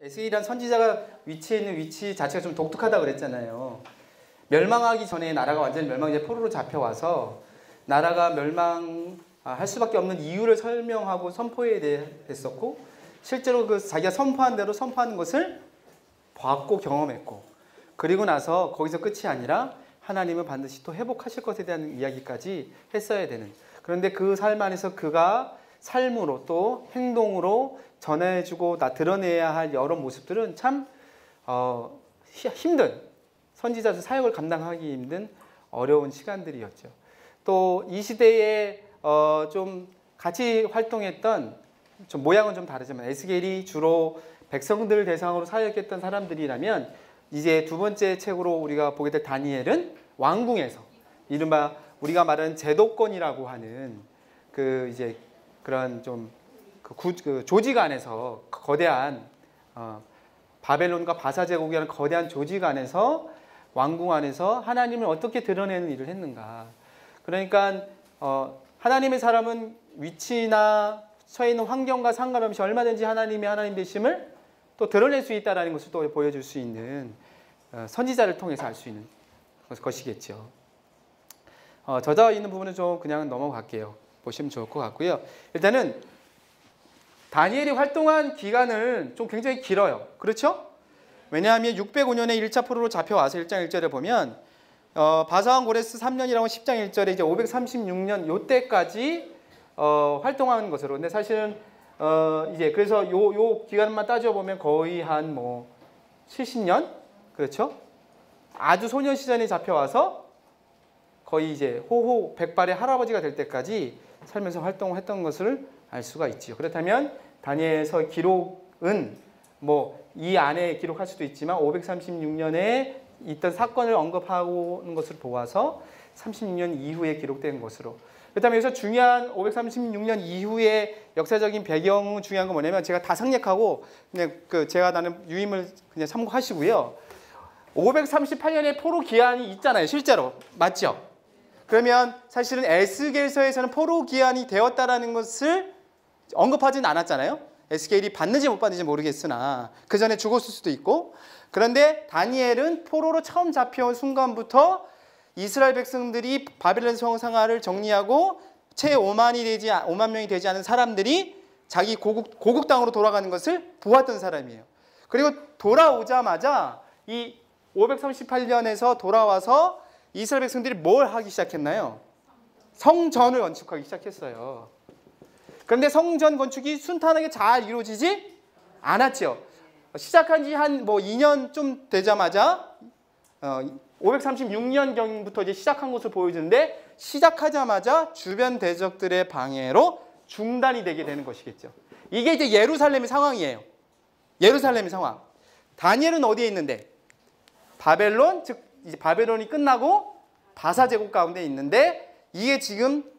에스겔이란 선지자가 위치해 있는 위치 자체가 좀 독특하다고 그랬잖아요. 멸망하기 전에 나라가 완전히 멸망이제 포로로 잡혀와서 나라가 멸망할 수밖에 없는 이유를 설명하고 선포해야 됐었고, 실제로 그 자기가 선포한 대로 선포하는 것을 봤고 경험했고, 그리고 나서 거기서 끝이 아니라 하나님은 반드시 또 회복하실 것에 대한 이야기까지 했어야 되는, 그런데 그 삶 안에서 그가 삶으로 또 행동으로 전해주고 드러내야 할 여러 모습들은 참 힘든, 선지자 사역을 감당하기 힘든 어려운 시간들이었죠. 또 이 시대에 좀 같이 활동했던, 좀 모양은 좀 다르지만 에스겔이 주로 백성들 대상으로 사역했던 사람들이라면, 이제 두 번째 책으로 우리가 보게 될 다니엘은 왕궁에서 이른바 우리가 말하는 제도권이라고 하는 그 이제 그런 좀 그 조직 안에서 거대한 바벨론과 바사 제국이라는 거대한 조직 안에서, 왕궁 안에서 하나님을 어떻게 드러내는 일을 했는가. 그러니까 하나님의 사람은 위치나 처해 있는 환경과 상관없이 얼마든지 하나님의 하나님 되심을 또 드러낼 수 있다는 것을 또 보여줄 수 있는 선지자를 통해서 알 수 있는 것이겠죠. 저자 있는 부분은 좀 그냥 넘어갈게요. 보시면 좋을 것 같고요. 일단은 다니엘이 활동한 기간은 좀 굉장히 길어요. 그렇죠? 왜냐하면 605년에 1차 포로로 잡혀와서 1장 1절에 보면 바사왕 고레스 3년이라고 10장 1절에 이제 536년 요때까지 활동하는 것으로. 근데 사실은 이제 그래서 요 기간만 따져 보면 거의 한 뭐 70년, 그렇죠? 아주 소년 시절에 잡혀와서 거의 이제 호호 백발의 할아버지가 될 때까지 살면서 활동했던 것을 알 수가 있지요. 그렇다면 다니엘서 기록은 뭐 이 안에 기록할 수도 있지만 536년에 있던 사건을 언급하는 것을 보아서 36년 이후에 기록된 것으로. 그렇다면 여기서 중요한 536년 이후의 역사적인 배경, 중요한 건 뭐냐면, 제가 다 생략하고 그냥 제가 나는 유임을 그냥 참고하시고요. 538년에 포로 기한이 있잖아요, 실제로. 맞죠? 그러면 사실은 에스겔서에서는 포로 기한이 되었다라는 것을 언급하진 않았잖아요. 에스겔이 받는지 못 받는지 모르겠으나 그 전에 죽었을 수도 있고. 그런데 다니엘은 포로로 처음 잡혀온 순간부터 이스라엘 백성들이 바벨론 성상화를 정리하고 채 5만 명이 되지 않은 사람들이 자기 고국 땅으로 돌아가는 것을 보았던 사람이에요. 그리고 돌아오자마자 이 538년에서 돌아와서 이스라엘 백성들이 뭘 하기 시작했나요? 성전을 건축하기 시작했어요. 그런데 성전 건축이 순탄하게 잘 이루어지지 않았죠. 시작한 지 한 뭐 2년 좀 되자마자 536년경부터 이제 시작한 것을 보여주는데, 시작하자마자 주변 대적들의 방해로 중단이 되게 되는 것이겠죠. 이게 이제 예루살렘의 상황이에요. 예루살렘의 상황. 다니엘은 어디에 있는데? 바벨론, 즉 이제 바벨론이 끝나고 바사 제국 가운데 있는데, 이게 지금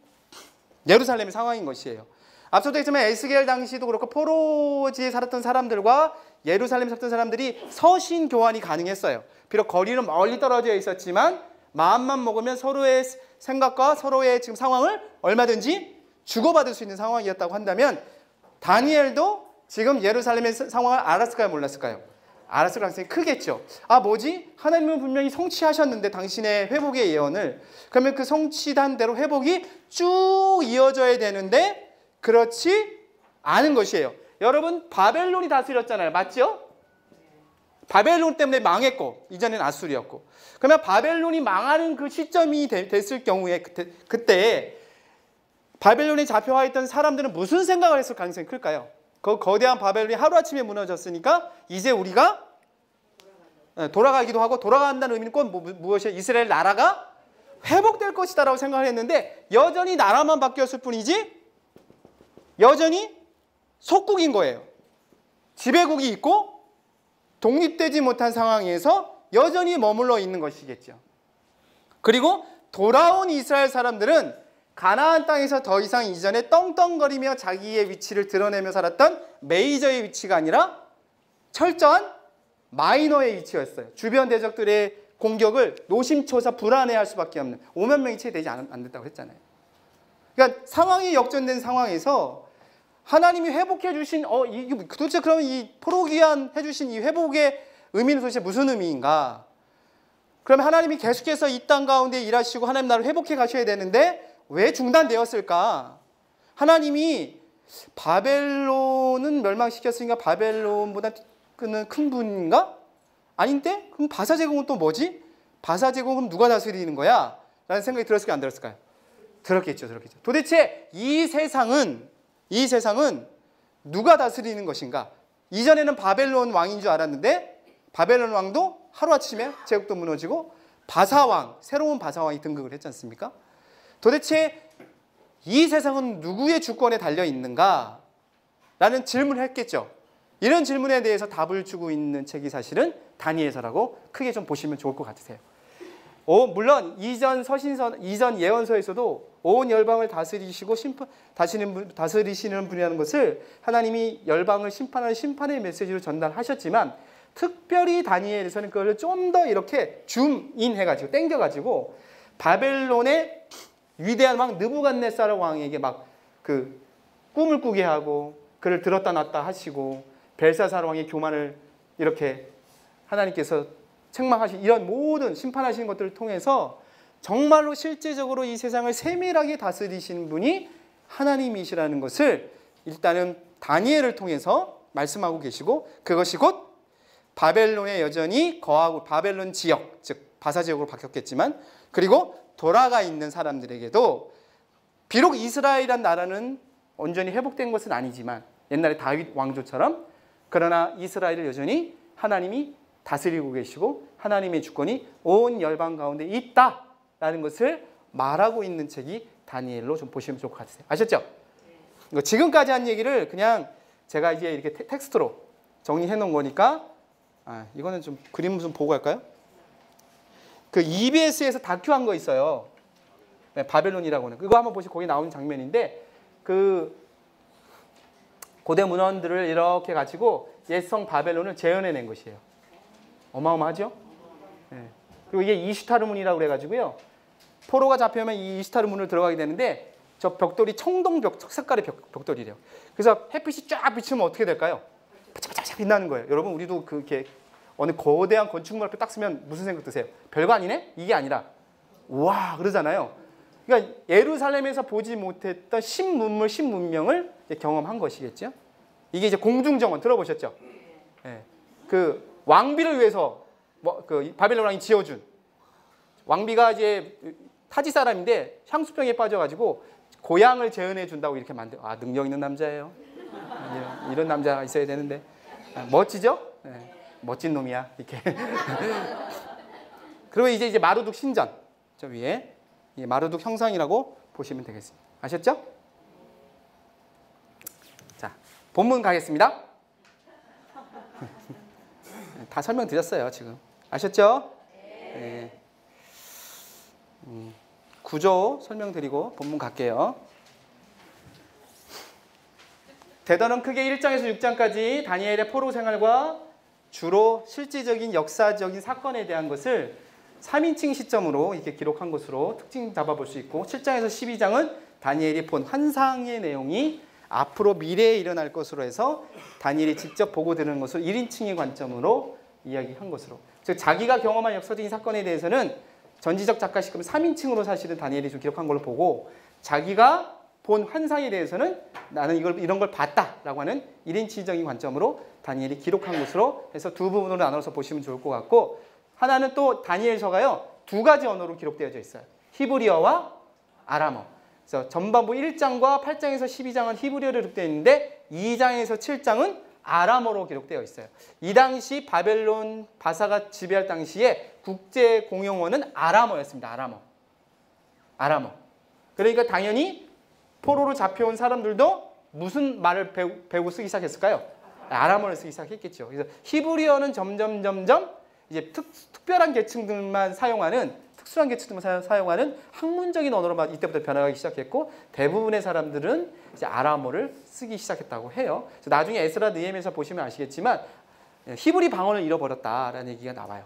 예루살렘의 상황인 것이에요. 앞서도 했지만 에스겔 당시도 그렇고 포로지에 살았던 사람들과 예루살렘에 살았던 사람들이 서신 교환이 가능했어요. 비록 거리는 멀리 떨어져 있었지만 마음만 먹으면 서로의 생각과 서로의 지금 상황을 얼마든지 주고받을 수 있는 상황이었다고 한다면, 다니엘도 지금 예루살렘의 상황을 알았을까요, 몰랐을까요? 알았을 가능성이 크겠죠. 아, 뭐지? 하나님은 분명히 성취하셨는데 당신의 회복의 예언을. 그러면 그 성취한 대로 회복이 쭉 이어져야 되는데 그렇지 않은 것이에요. 여러분, 바벨론이 다스렸잖아요. 맞죠? 바벨론 때문에 망했고, 이전엔 아수르였고. 그러면 바벨론이 망하는 그 시점이 됐을 경우에 그때 바벨론에 잡혀와 있던 사람들은 무슨 생각을 했을 가능성이 클까요? 그 거대한 바벨론이 하루아침에 무너졌으니까 이제 우리가 돌아가기도 하고, 돌아간다는 의미는 꼭 무엇이에요? 이스라엘 나라가 회복될 것이다 라고 생각을 했는데, 여전히 나라만 바뀌었을 뿐이지 여전히 속국인 거예요. 지배국이 있고 독립되지 못한 상황에서 여전히 머물러 있는 것이겠죠. 그리고 돌아온 이스라엘 사람들은 가나안 땅에서 더 이상 이전에 떵떵거리며 자기의 위치를 드러내며 살았던 메이저의 위치가 아니라 철저한 마이너의 위치였어요. 주변 대적들의 공격을 노심초사 불안해할 수밖에 없는, 5만 명이 채 되지 않는다고 했잖아요. 그러니까 상황이 역전된 상황에서 하나님이 회복해 주신 이게 도대체 그럼 이 포로기한 해 주신 이 회복의 의미는 도대체 무슨 의미인가? 그러면 하나님이 계속해서 이 땅 가운데 일하시고 하나님 나라를 회복해 가셔야 되는데 왜 중단되었을까? 하나님이 바벨론은 멸망시켰으니까 바벨론보다 큰 분인가? 아닌데? 그럼 바사 제국은 또 뭐지? 바사 제국은 누가 다스리는 거야? 라는 생각이 들었을까요? 안 들었을까요? 들었겠죠. 도대체 이 세상은 누가 다스리는 것인가? 이전에는 바벨론 왕인 줄 알았는데 바벨론 왕도 하루아침에 제국도 무너지고 바사왕, 새로운 바사왕이 등극을 했지 않습니까? 도대체 이 세상은 누구의 주권에 달려 있는가? 라는 질문을 했겠죠. 이런 질문에 대해서 답을 주고 있는 책이 사실은 다니엘서라고 크게 좀 보시면 좋을 것 같으세요. 물론 이전 예언서에서도 온 열방을 다스리시고 다스리시는 분이라는 것을 하나님이 열방을 심판하는 심판의 메시지로 전달하셨지만 특별히 다니엘에서는 그걸 좀 더 이렇게 줌인해가지고 땡겨가지고 바벨론의 위대한 왕 느부갓네살 왕에게 막 그 꿈을 꾸게 하고 그를 들었다 놨다 하시고 벨사살 왕의 교만을 이렇게 하나님께서 책망하신 이런 모든 심판하시는 것들을 통해서 정말로 실제적으로 이 세상을 세밀하게 다스리시는 분이 하나님이시라는 것을 일단은 다니엘을 통해서 말씀하고 계시고 그것이 곧 바벨론에 여전히 거하고 바벨론 지역, 즉 바사 지역으로 바뀌었겠지만 그리고 돌아가 있는 사람들에게도 비록 이스라엘이란 나라는 온전히 회복된 것은 아니지만 옛날에 다윗 왕조처럼 그러나 이스라엘을 여전히 하나님이 다스리고 계시고 하나님의 주권이 온 열방 가운데 있다라는 것을 말하고 있는 책이 다니엘로 좀 보시면 좋을 것 같으세요. 아셨죠? 지금까지 한 얘기를 그냥 제가 이제 이렇게 텍스트로 정리해 놓은 거니까 이거는 좀 그림 좀 보고 할까요? 그 EBS에서 다큐 한 거 있어요. 네, 바벨론이라고는. 그거 한번 보시고 거기 나오는 장면인데 그 고대 문헌들을 이렇게 가지고 옛성 바벨론을 재현해낸 것이에요. 어마어마하죠? 네. 그리고 이게 이슈타르 문이라고 그래가지고요. 포로가 잡혀오면 이 이슈타르 문을 들어가게 되는데 저 벽돌이 청동벽 색깔의 벽돌이래요. 그래서 햇빛이 쫙 비치면 어떻게 될까요? 반짝반짝 빛나는 거예요. 여러분 우리도 그렇게 어느 거대한 건축물 앞에 딱 쓰면 무슨 생각 드세요? 별거 아니네? 이게 아니라 우와 그러잖아요. 그러니까 예루살렘에서 보지 못했던 신문물, 신문명을 경험한 것이겠죠. 이게 이제 공중정원 들어보셨죠? 네. 그 왕비를 위해서 그 바벨론 왕이 지어준 왕비가 이제 타지 사람인데 향수병에 빠져가지고 고향을 재현해 준다고 이렇게 능력 있는 남자예요. 이런 남자가 있어야 되는데 멋지죠? 네. 멋진 놈이야 이렇게. 그리고 이제 마루둑 신전 저 위에 마루둑 형상이라고 보시면 되겠습니다. 아셨죠? 자 본문 가겠습니다. 다 설명드렸어요 지금. 아셨죠? 네. 구조 설명드리고 본문 갈게요. 대더는 크게 1장에서 6장까지 다니엘의 포로 생활과 주로 실질적인 역사적인 사건에 대한 것을 3인칭 시점으로 이렇게 기록한 것으로 특징 잡아볼 수 있고 7장에서 12장은 다니엘이 본 환상의 내용이 앞으로 미래에 일어날 것으로 해서 다니엘이 직접 보고 들은 것을 1인칭의 관점으로 이야기한 것으로 즉 자기가 경험한 역사적인 사건에 대해서는 전지적 작가식으로 3인칭으로 사실은 다니엘이 좀 기록한 걸로 보고 자기가 본 환상에 대해서는 나는 이런 걸 봤다라고 하는 1인칭적인 관점으로 다니엘이 기록한 것으로 해서 두 부분으로 나눠서 보시면 좋을 것 같고 하나는 또 다니엘서가요 2가지 언어로 기록되어져 있어요. 히브리어와 아람어. 그래서 전반부 1장과 8장에서 12장은 히브리어로 기록되어 있는데 2장에서 7장은 아람어로 기록되어 있어요. 이 당시 바벨론 바사가 지배할 당시에 국제 공용어는 아람어였습니다. 아람어. 그러니까 당연히 포로로 잡혀온 사람들도 무슨 말을 배우고 쓰기 시작했을까요? 아람어를 쓰기 시작했겠죠. 그래서 히브리어는 점점 이제 특별한 계층들만 사용하는 특수한 계층들만 사용하는 학문적인 언어로만 이때부터 변화하기 시작했고 대부분의 사람들은 이제 아람어를 쓰기 시작했다고 해요. 그래서 나중에 에스라 느헤미야서 보시면 아시겠지만 히브리 방언을 잃어버렸다라는 얘기가 나와요.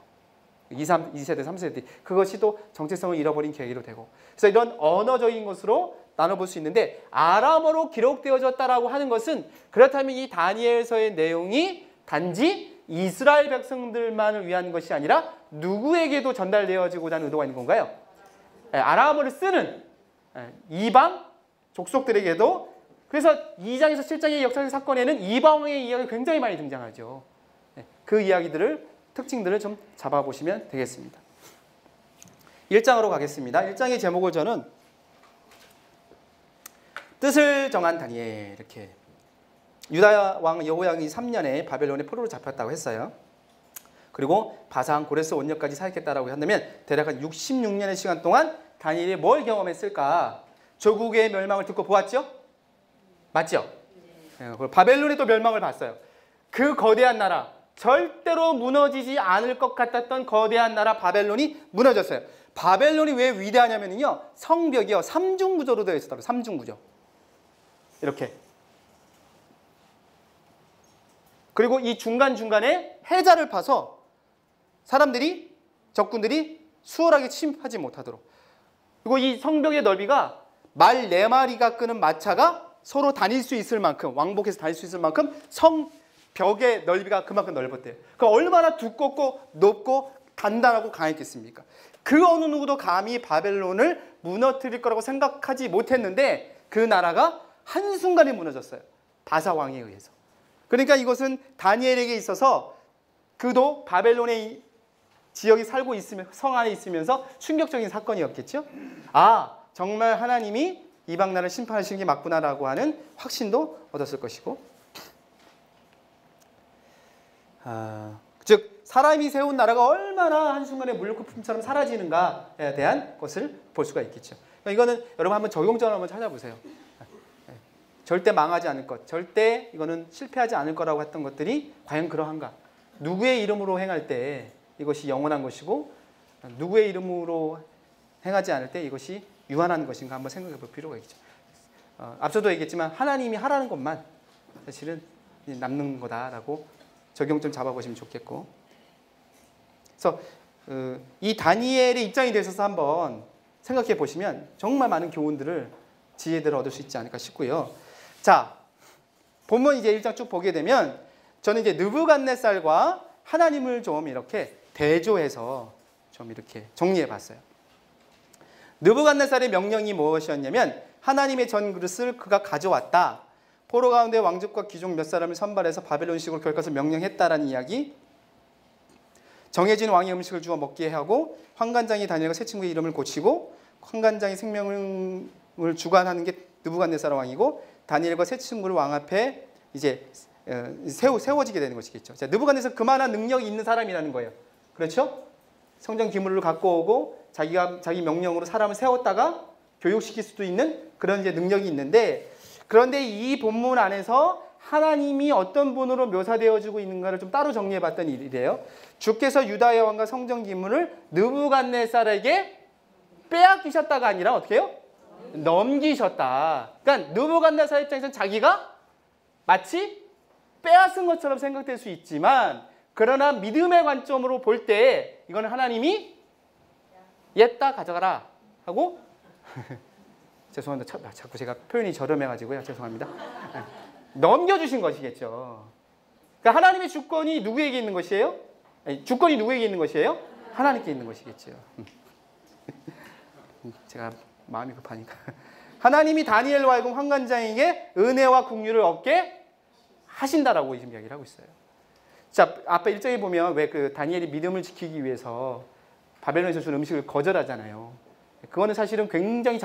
2세대, 3세대 그것이 또 정체성을 잃어버린 계기로 되고 그래서 이런 언어적인 것으로 나눠볼 수 있는데 아람어로 기록되어졌다라고 하는 것은 그렇다면 이 다니엘서의 내용이 단지 이스라엘 백성들만을 위한 것이 아니라 누구에게도 전달되어지고자 하는 의도가 있는 건가요? 아람어를 쓰는 이방 족속들에게도 그래서 2장에서 7장의 역사적 사건에는 이방의 이야기가 굉장히 많이 등장하죠. 그 이야기들을 특징들을 좀 잡아보시면 되겠습니다. 1장으로 가겠습니다. 1장의 제목을 저는 뜻을 정한 다니엘 이렇게 유다 왕 여호야김 3년에 바벨론의 포로로 잡혔다고 했어요. 그리고 바산 고레스 원년까지 사역했다라고 한다면 대략 한 66년의 시간 동안 다니엘이 뭘 경험했을까? 조국의 멸망을 듣고 보았죠? 맞죠? 네. 바벨론의 또 멸망을 봤어요. 그 거대한 나라 절대로 무너지지 않을 것 같았던 거대한 나라 바벨론이 무너졌어요. 바벨론이 왜 위대하냐면요. 성벽이요. 3중 구조로 되어 있었다고요. 3중 구조. 이렇게. 그리고 이 중간중간에 해자를 파서 사람들이 적군들이 수월하게 침입하지 못하도록. 그리고 이 성벽의 넓이가 말 4마리가 끄는 마차가 서로 다닐 수 있을 만큼 왕복해서 다닐 수 있을 만큼 벽의 넓이가 그만큼 넓었대요. 그럼 얼마나 두껍고 높고 단단하고 강했겠습니까? 그 어느 누구도 감히 바벨론을 무너뜨릴 거라고 생각하지 못했는데 그 나라가 한순간에 무너졌어요. 바사 왕에 의해서. 그러니까 이것은 다니엘에게 있어서 그도 바벨론의 지역에 살고 있으면 성 안에 있으면서 충격적인 사건이었겠죠. 아, 정말 하나님이 이방 나라를 심판하시는 게 맞구나라고 하는 확신도 얻었을 것이고 즉 사람이 세운 나라가 얼마나 한순간에 물거품처럼 사라지는가에 대한 것을 볼 수가 있겠죠. 그러니까 이거는 여러분 한번 적용점을 한번 찾아보세요. 절대 망하지 않을 것, 절대 이거는 실패하지 않을 거라고 했던 것들이 과연 그러한가? 누구의 이름으로 행할 때 이것이 영원한 것이고 누구의 이름으로 행하지 않을 때 이것이 유한한 것인가 한번 생각해 볼 필요가 있죠. 앞서도 얘기했지만 하나님이 하라는 것만 사실은 남는 거다라고 적용점 잡아보시면 좋겠고 그래서 이 다니엘의 입장이 되셔서 한번 생각해 보시면 정말 많은 교훈들을 지혜들을 얻을 수 있지 않을까 싶고요. 자, 본문 이제 1장 쭉 보게 되면 저는 이제 느부갓네살과 하나님을 좀 이렇게 대조해서 좀 이렇게 정리해 봤어요. 느부갓네살의 명령이 무엇이었냐면 하나님의 전그릇을 그가 가져왔다. 포로 가운데 왕족과 귀족 몇 사람을 선발해서 바벨론식으로 교육해서 명령했다라는 이야기. 정해진 왕의 음식을 주어 먹게 하고 환관장이 다니엘과 세 친구의 이름을 고치고 환관장이 생명을 주관하는 게 느부갓네살 왕이고 다니엘과 세 친구를 왕 앞에 이제 세워지게 되는 것이겠죠. 자, 느부갓네살 그만한 능력이 있는 사람이라는 거예요. 그렇죠? 성전 기물을 갖고 오고 자기 명령으로 사람을 세웠다가 교육시킬 수도 있는 그런 이제 능력이 있는데 그런데 이 본문 안에서 하나님이 어떤 분으로 묘사되어지고 있는가를 좀 따로 정리해봤던 일이래요. 주께서 유다의 왕과 성전 기물을 느부갓네살에게 빼앗기셨다가 아니라 어떻게 해요? 넘기셨다. 그러니까 느부갓네살 입장에서는 자기가 마치 빼앗은 것처럼 생각될 수 있지만 그러나 믿음의 관점으로 볼 때 이거는 하나님이 옛다 가져가라 하고 죄송합니다. 자꾸 제가 표현이 저렴해가지고요. 죄송합니다. 넘겨주신 것이겠죠. 그러니까 하나님의 주권이 누구에게 있는 것이에요? 아니, 주권이 누구에게 있는 것이에요? 하나님께 있는 것이겠죠. 제가 마음이 급하니까. 하나님이 다니엘과 하여금 환관장에게 은혜와 긍휼을 얻게 하신다라고 지금 이야기를 하고 있어요. 자, 앞에 1장에 보면 왜 그 다니엘이 믿음을 지키기 위해서 바벨론에서 준 음식을 거절하잖아요. 그거는 사실은 굉장히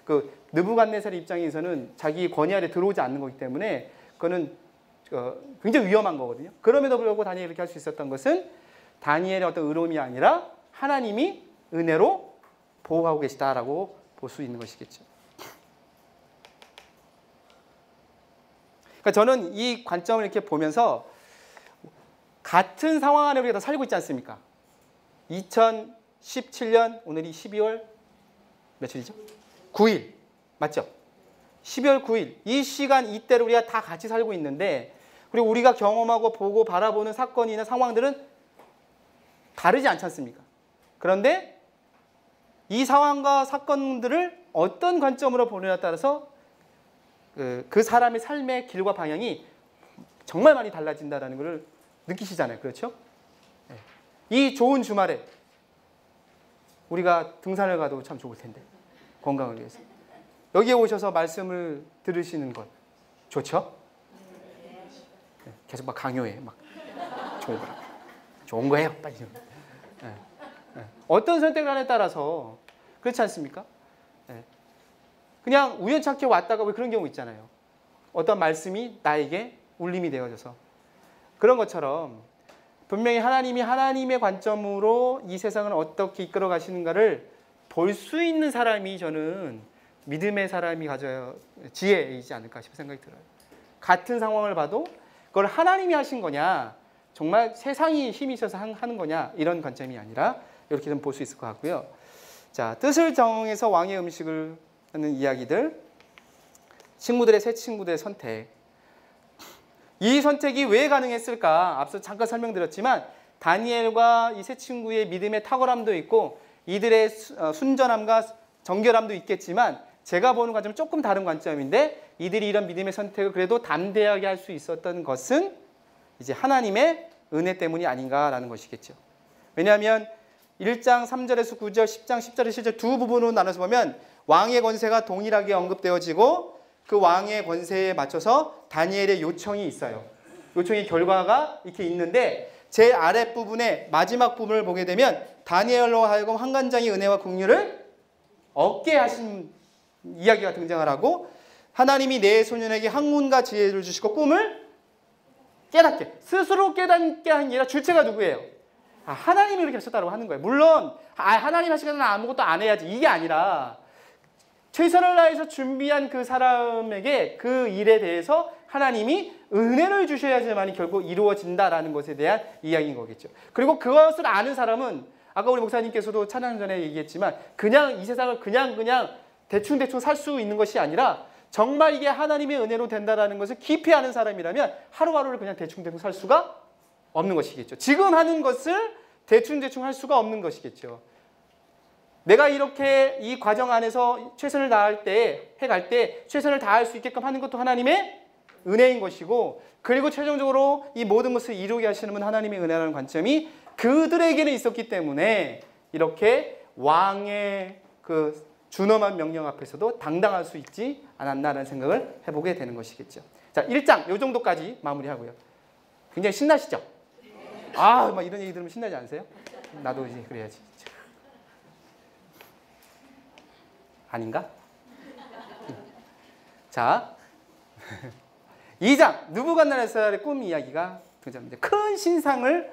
그 느부갓네살의 입장에서는 자기 권위 아래 들어오지 않는 거기 때문에 그거는 굉장히 위험한 거거든요. 그럼에도 불구하고 다니엘이 이렇게 할 수 있었던 것은 다니엘의 어떤 의로움이 아니라 하나님이 은혜로 보호하고 계시다라고 볼 수 있는 것이겠죠. 그러니까 저는 이 관점을 이렇게 보면서 같은 상황 안에 우리가 다 살고 있지 않습니까? 2017년 오늘이 12월 며칠이죠? 9일 맞죠? 12월 9일 이 시간 이때를 우리가 다 같이 살고 있는데 그리고 우리가 경험하고 보고 바라보는 사건이나 상황들은 다르지 않지 않습니까? 그런데 이 상황과 사건들을 어떤 관점으로 보느냐에 따라서 그 사람의 삶의 길과 방향이 정말 많이 달라진다는 것을 느끼시잖아요. 그렇죠? 이 좋은 주말에 우리가 등산을 가도 참 좋을 텐데, 건강을 위해서 여기에 오셔서 말씀을 들으시는 것 좋죠? 계속 막 강요해. 막 좋은 거예요. 빨리. 어떤 선택을 하냐에 따라서 그렇지 않습니까? 그냥 우연찮게 왔다가 왜 그런 경우 있잖아요. 어떤 말씀이 나에게 울림이 되어져서. 그런 것처럼 분명히 하나님이 하나님의 관점으로 이 세상을 어떻게 이끌어 가시는가를 볼 수 있는 사람이 저는 믿음의 사람이 가져야 지혜이지 않을까 싶은 생각이 들어요. 같은 상황을 봐도 그걸 하나님이 하신 거냐, 정말 세상이 힘이 있어서 하는 거냐, 이런 관점이 아니라 이렇게 좀 볼 수 있을 것 같고요. 자, 뜻을 정해서 왕의 음식을 하는 이야기들, 친구들의 새 친구들의 선택. 이 선택이 왜 가능했을까? 앞서 잠깐 설명드렸지만 다니엘과 이 새 친구의 믿음의 탁월함도 있고 이들의 순전함과 정결함도 있겠지만 제가 보는 관점은 조금 다른 관점인데 이들이 이런 믿음의 선택을 그래도 담대하게 할 수 있었던 것은 이제 하나님의 은혜 때문이 아닌가라는 것이겠죠. 왜냐하면 1장 3절에서 9절, 10장 10절의 실제 두 부분으로 나눠서 보면 왕의 권세가 동일하게 언급되어지고 그 왕의 권세에 맞춰서 다니엘의 요청이 있어요. 요청의 결과가 이렇게 있는데 제 아랫부분에 마지막 부분을 보게 되면 다니엘로 하여금 환관장의 은혜와 긍휼을 얻게 하신 이야기가 등장을 하고 하나님이 내 소년에게 학문과 지혜를 주시고 꿈을 깨닫게, 스스로 깨닫게 한 게 아니라 주체가 누구예요? 하나님이 그렇게 하셨다고 하는 거예요. 물론 하나님 하시거나 아무것도 안 해야지 이게 아니라 최선을 다해서 준비한 그 사람에게 그 일에 대해서 하나님이 은혜를 주셔야지만이 결국 이루어진다라는 것에 대한 이야기인 거겠죠. 그리고 그것을 아는 사람은 아까 우리 목사님께서도 찬양 전에 얘기했지만 그냥 이 세상을 그냥 대충 살 수 있는 것이 아니라 정말 이게 하나님의 은혜로 된다라는 것을 깊이 아는 사람이라면 하루하루를 그냥 대충 살 수가 없는 것이겠죠. 지금 하는 것을 대충 할 수가 없는 것이겠죠. 내가 이렇게 이 과정 안에서 최선을 다할 때, 해갈 때 최선을 다할 수 있게끔 하는 것도 하나님의 은혜인 것이고 그리고 최종적으로 이 모든 것을 이루게 하시는 분 하나님의 은혜라는 관점이 그들에게는 있었기 때문에 이렇게 왕의 그 준엄한 명령 앞에서도 당당할 수 있지 않았나라는 생각을 해보게 되는 것이겠죠. 자, 1장 요 정도까지 마무리하고요. 굉장히 신나시죠? 막 이런 얘기 들으면 신나지 않으세요? 나도 이제 그래야지. 아닌가? 자, 2장 느부갓네살의 꿈 이야기가 등장합니다. 큰 신상을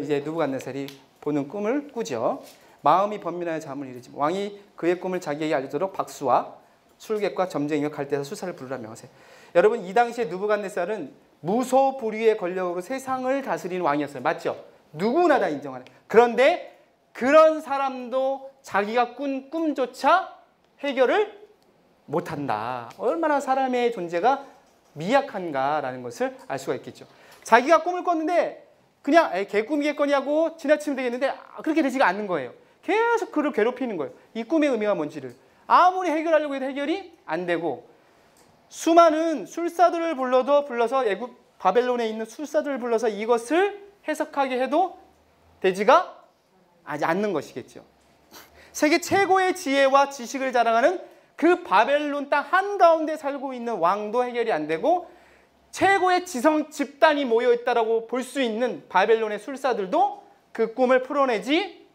이제 느부갓네살이 보는 꿈을 꾸죠. 마음이 번민하여 잠을 이루지 왕이 그의 꿈을 자기에게 알리도록 박수와 술객과 점쟁이와 갈대에서 수사를 부르라 명하세. 여러분 이 당시에 느부갓네살은 무소불위의 권력으로 세상을 다스리는 왕이었어요. 맞죠? 누구나 다 인정하는. 그런데 그런 사람도 자기가 꾼 꿈조차 해결을 못한다. 얼마나 사람의 존재가 미약한가라는 것을 알 수가 있겠죠. 자기가 꿈을 꿨는데 그냥 개꿈이겠거니 하고 지나치면 되겠는데 그렇게 되지가 않는 거예요. 계속 그를 괴롭히는 거예요. 이 꿈의 의미가 뭔지를. 아무리 해결하려고 해도 해결이 안 되고 수많은 술사들을 불러서 애굽 바벨론에 있는 술사들을 불러서 이것을 해석하게 해도 되지가 않는 것이겠죠. 세계 최고의 지혜와 지식을 자랑하는 그 바벨론 땅 한가운데 살고 있는 왕도 해결이 안 되고 최고의 지성 집단이 모여있다라고 볼 수 있는 바벨론의 술사들도 그 꿈을 풀어내지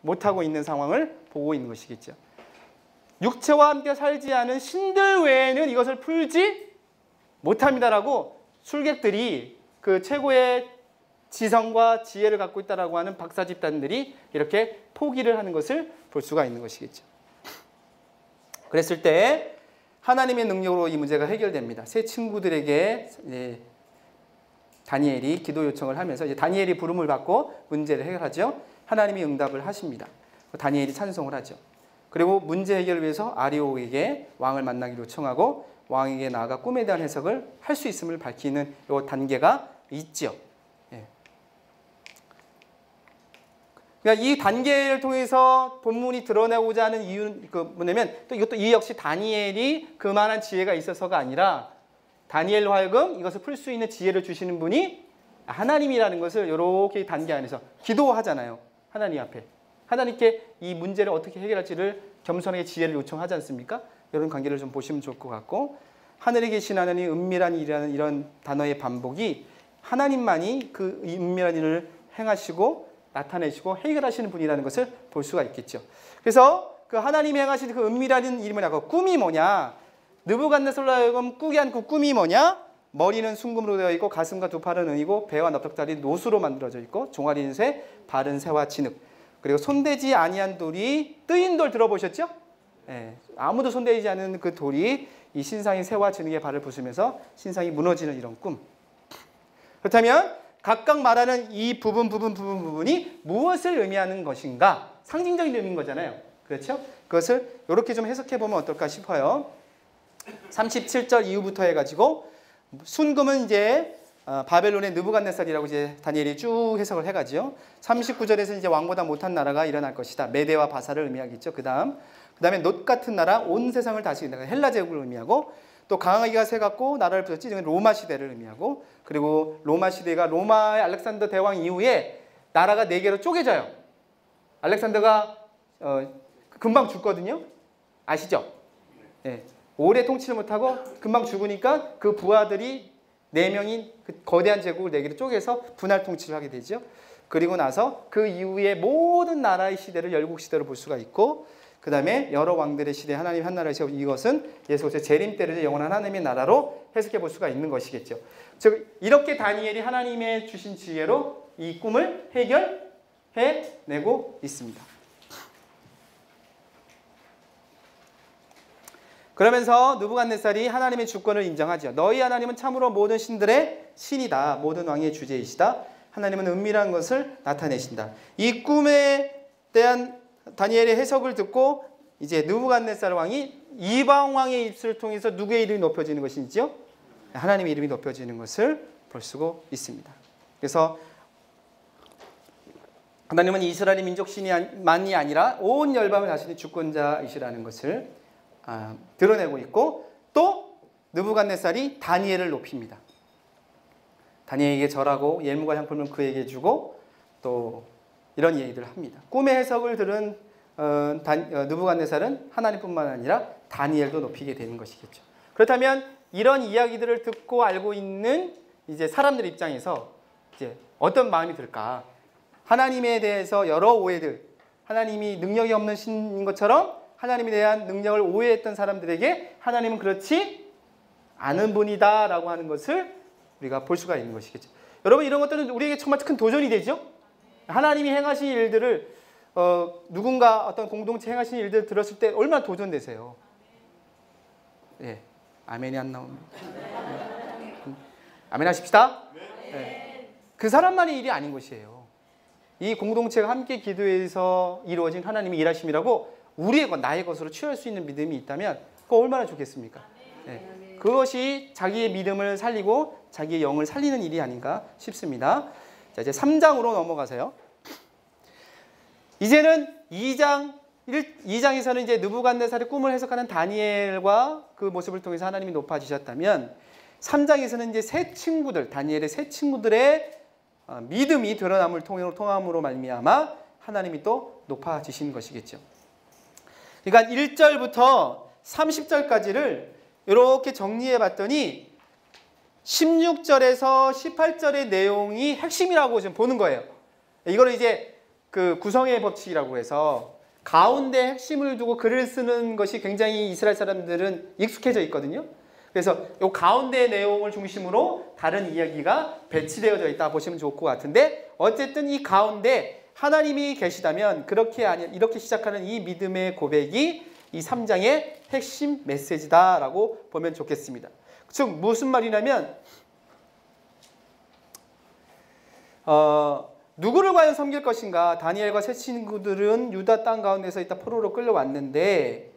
못하고 있는 상황을 보고 있는 것이겠죠. 육체와 함께 살지 않은 신들 외에는 이것을 풀지 못합니다라고 술객들이 그 최고의 지성과 지혜를 갖고 있다라고 하는 박사 집단들이 이렇게 포기를 하는 것을 볼 수가 있는 것이겠죠. 그랬을 때 하나님의 능력으로 이 문제가 해결됩니다. 새 친구들에게 다니엘이 기도 요청을 하면서 이제 다니엘이 부름을 받고 문제를 해결하죠. 하나님이 응답을 하십니다. 다니엘이 찬송을 하죠. 그리고 문제 해결을 위해서 아리옥에게 왕을 만나기를 요청하고 왕에게 나아가 꿈에 대한 해석을 할 수 있음을 밝히는 이 단계가 있죠. 그러니까 이 단계를 통해서 본문이 드러내고자 하는 이유는 뭐냐면 또 이것도 이 역시 다니엘이 그만한 지혜가 있어서가 아니라 다니엘로 하여금 이것을 풀 수 있는 지혜를 주시는 분이 하나님이라는 것을 이렇게 단계 안에서 기도하잖아요. 하나님 앞에. 하나님께 이 문제를 어떻게 해결할지를 겸손하게 지혜를 요청하지 않습니까? 이런 관계를 좀 보시면 좋을 것 같고, 하늘에 계신 하나님, 은밀한 일이라는 이런 단어의 반복이 하나님만이 그 은밀한 일을 행하시고 나타내시고 해결하시는 분이라는 것을 볼 수가 있겠죠. 그래서 그 하나님이 행하신 그 은밀한 일이 뭐냐, 그 꿈이 뭐냐, 느부갓네살로 하여금 꾸게 한 그 꿈이 뭐냐, 머리는 순금으로 되어 있고 가슴과 두 팔은 은이고 배와 납작다리 노수로 만들어져 있고 종아리는 새, 발은 새와 진흙, 그리고 손대지 아니한 돌이 뜨인 돌 들어보셨죠? 예, 아무도 손대지 않은 그 돌이 이 신상의 새와 진흙의 발을 부수면서 신상이 무너지는 이런 꿈. 그렇다면 각각 말하는 이 부분이 무엇을 의미하는 것인가? 상징적인 의미인 거잖아요. 그렇죠? 그것을 이렇게 좀 해석해 보면 어떨까 싶어요. 37절 이후부터 해가지고 순금은 이제 바벨론의 느부갓네살이라고 이제 다니엘이 쭉 해석을 해가지요. 39절에서 이제 왕보다 못한 나라가 일어날 것이다. 메대와 바사를 의미하겠죠. 그다음에 놋 같은 나라, 온 세상을 다스린다. 헬라 제국을 의미하고, 또 강하기가 새 같고 나라를 부셨지. 로마 시대를 의미하고, 그리고 로마 시대가 로마의 알렉산더 대왕 이후에 나라가 4개로 쪼개져요. 알렉산더가 금방 죽거든요. 아시죠? 네. 오래 통치를 못하고 금방 죽으니까 그 부하들이 4명인 그 거대한 제국을 4개로 쪼개서 분할 통치를 하게 되죠. 그리고 나서 그 이후에 모든 나라의 시대를 열국 시대로 볼 수가 있고, 그 다음에 여러 왕들의 시대, 하나님 한 나라의 시대, 이것은 예수 그리스도의 재림 때를 영원한 하나님의 나라로 해석해 볼 수가 있는 것이겠죠. 즉 이렇게 다니엘이 하나님의 주신 지혜로 이 꿈을 해결해내고 있습니다. 그러면서 느부갓네살이 하나님의 주권을 인정하죠. 너희 하나님은 참으로 모든 신들의 신이다. 모든 왕의 주제이시다. 하나님은 은밀한 것을 나타내신다. 이 꿈에 대한 다니엘의 해석을 듣고 이제 느부갓네살 왕이 이방 왕의 입술을 통해서 누구의 이름이 높여지는 것이지요? 하나님의 이름이 높여지는 것을 볼 수가 있습니다. 그래서 하나님은 이스라엘의 민족 신이만이 아니라 온 열방을 다스리는 주권자이시라는 것을 드러내고 있고, 또 느부갓네살이 다니엘을 높입니다. 다니엘에게 절하고 예물과 향품을 그에게 주고 또 이런 얘기들을 합니다. 꿈의 해석을 들은 느부갓네살은 하나님뿐만 아니라 다니엘도 높이게 되는 것이겠죠. 그렇다면 이런 이야기들을 듣고 알고 있는 이제 사람들 입장에서 이제 어떤 마음이 들까? 하나님에 대해서 여러 오해들, 하나님이 능력이 없는 신인 것처럼 하나님에 대한 능력을 오해했던 사람들에게 하나님은 그렇지 않은 분이다 라고 하는 것을 우리가 볼 수가 있는 것이겠죠. 여러분, 이런 것들은 우리에게 정말 큰 도전이 되죠. 하나님이 행하신 일들을 누군가 어떤 공동체 행하신 일들을 들었을 때 얼마나 도전되세요. 예, 아멘이 안 나옵니다. 아멘 하십시다. 네. 그 사람만의 일이 아닌 것이에요. 이 공동체가 함께 기도해서 이루어진 하나님의 일하심이라고 우리의 것, 나의 것으로 취할 수 있는 믿음이 있다면 그거 얼마나 좋겠습니까? 네. 그것이 자기의 믿음을 살리고 자기의 영을 살리는 일이 아닌가 싶습니다. 자, 이제 3장으로 넘어가세요. 이제는 2장에서는 이제 느부갓네살의 꿈을 해석하는 다니엘과 그 모습을 통해서 하나님이 높아지셨다면 3장에서는 이제 새 친구들, 다니엘의 새 친구들의 믿음이 드러남을 통함으로 말미암아 하나님이 또 높아지신 것이겠죠. 그러니까 1절부터 30절까지를 이렇게 정리해 봤더니 16절에서 18절의 내용이 핵심이라고 지금 보는 거예요. 이거를 이제 그 구성의 법칙이라고 해서 가운데 핵심을 두고 글을 쓰는 것이 굉장히 이스라엘 사람들은 익숙해져 있거든요. 그래서 이 가운데 내용을 중심으로 다른 이야기가 배치되어져 있다 보시면 좋을 것 같은데, 어쨌든 이 가운데 하나님이 계시다면 이렇게 시작하는 이 믿음의 고백이 이 3장의 핵심 메시지다라고 보면 좋겠습니다. 즉 무슨 말이냐면 누구를 과연 섬길 것인가? 다니엘과 새 친구들은 유다 땅 가운데서 있다 포로로 끌려왔는데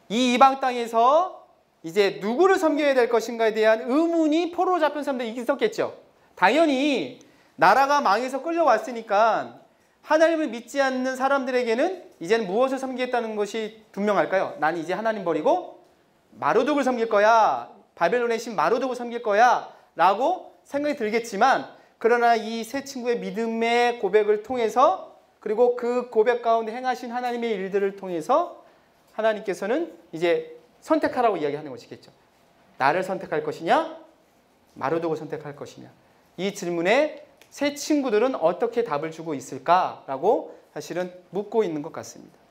이 이방 땅에서 이제 누구를 섬겨야 될 것인가에 대한 의문이 포로로 잡힌 사람들이 있었겠죠. 당연히 나라가 망해서 끌려왔으니까 하나님을 믿지 않는 사람들에게는 이제는 무엇을 섬기겠다는 것이 분명할까요? 난 이제 하나님 버리고 마루독을 섬길 거야. 바벨론의 신 마루독을 섬길 거야. 라고 생각이 들겠지만, 그러나 이 세 친구의 믿음의 고백을 통해서, 그리고 그 고백 가운데 행하신 하나님의 일들을 통해서 하나님께서는 이제 선택하라고 이야기하는 것이겠죠. 나를 선택할 것이냐? 마루독을 선택할 것이냐? 이 질문에 세 친구들은 어떻게 답을 주고 있을까라고 사실은 묻고 있는 것 같습니다.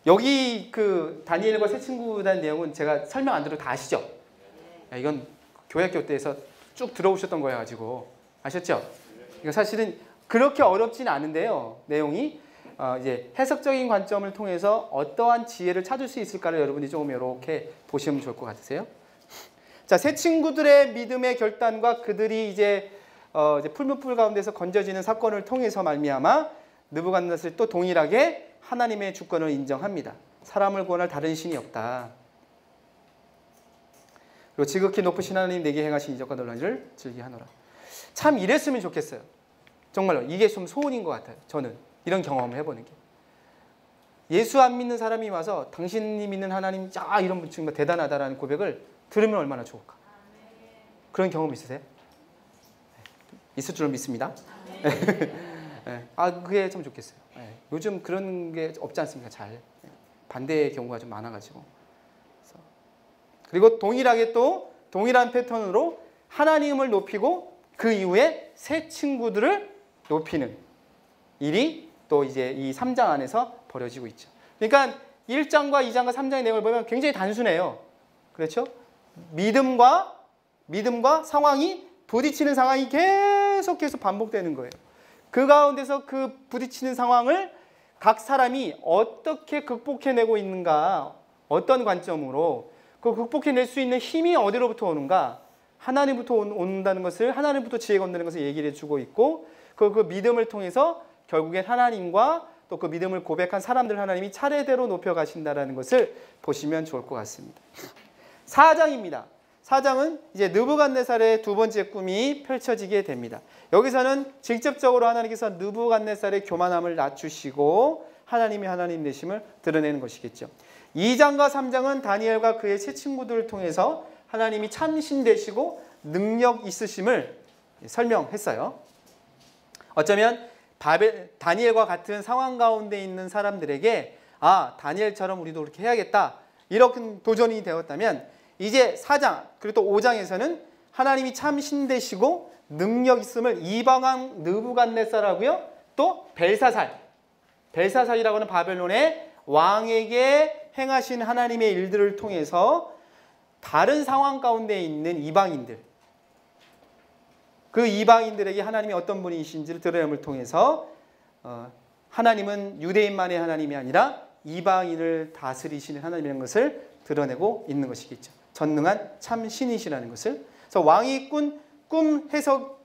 여기 그 다니엘과 세 친구에 대한 내용은 제가 설명 안 드려도 다 아시죠? 이건 교회학교 때에서 쭉 들어오셨던 거여 가지고 아셨죠? 이거 사실은 그렇게 어렵진 않은데요. 내용이 이제 해석적인 관점을 통해서 어떠한 지혜를 찾을 수 있을까를 여러분이 조금 이렇게 보시면 좋을 것 같으세요. 자, 세 친구들의 믿음의 결단과 그들이 이제 풀무불 가운데서 건져지는 사건을 통해서 말미암아 느부갓네살이 또 동일하게 하나님의 주권을 인정합니다. 사람을 구원할 다른 신이 없다. 그리고 지극히 높으신 하나님 내게 행하신 이적과 놀라운 일을 즐기하노라. 참 이랬으면 좋겠어요. 정말로 이게 좀 소원인 것 같아요. 저는 이런 경험을 해보는 게. 예수 안 믿는 사람이 와서 당신이 믿는 하나님 이런 분 정말 대단하다라는 고백을 들으면 얼마나 좋을까. 그런 경험 있으세요? 있을 줄 믿습니다. 그게 참 좋겠어요. 요즘 그런 게 없지 않습니까? 잘 반대의 경우가 좀 많아가지고. 그리고 동일하게 또 동일한 패턴으로 하나님을 높이고 그 이후에 새 친구들을 높이는 일이 또 이제 이 3장 안에서 벌어지고 있죠. 그러니까 1장과 2장과 3장의 내용을 보면 굉장히 단순해요. 그렇죠? 믿음과 상황이 부딪히는 상황이 계속 반복되는 거예요. 그 가운데서 그 부딪히는 상황을 각 사람이 어떻게 극복해내고 있는가, 어떤 관점으로 그 극복해낼 수 있는 힘이 어디로부터 오는가, 하나님부터 온다는 것을, 하나님부터 지혜가 온다는 것을 얘기를 해주고 있고, 그 믿음을 통해서 결국엔 하나님과 또 그 믿음을 고백한 사람들 하나님이 차례대로 높여가신다는 것을 보시면 좋을 것 같습니다. 4장입니다. 4장은 이제 느부갓네살의 두 번째 꿈이 펼쳐지게 됩니다. 여기서는 직접적으로 하나님께서 느부갓네살의 교만함을 낮추시고 하나님이 하나님 되심을 드러내는 것이겠죠. 2장과 3장은 다니엘과 그의 세 친구들을 통해서 하나님이 참신 되시고 능력 있으심을 설명했어요. 어쩌면 다니엘과 같은 상황 가운데 있는 사람들에게 다니엘처럼 우리도 그렇게 해야겠다, 이렇게 도전이 되었다면, 이제 4장 그리고 또 5장에서는 하나님이 참신 되시고 능력 있음을 이방왕 느부갓네살하고요, 또 벨사살이라고 하는 바벨론의 왕에게 행하신 하나님의 일들을 통해서 다른 상황 가운데 있는 이방인들, 그 이방인들에게 하나님이 어떤 분이신지를 드러냄을 통해서 하나님은 유대인만의 하나님이 아니라 이방인을 다스리시는 하나님이라는 것을 드러내고 있는 것이겠죠. 전능한 참 신이시라는 것을. 그래서 왕이 꾼 꿈 해석,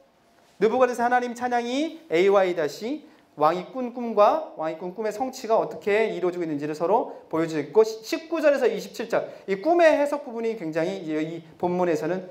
느부갓네살 하나님 찬양이 AY 다시 왕이 꾼 꿈과 왕이 꾼 꿈의 성취가 어떻게 이루어지고 있는지를 서로 보여주고 있고, 19절에서 27절 이 꿈의 해석 부분이 굉장히 이 본문에서는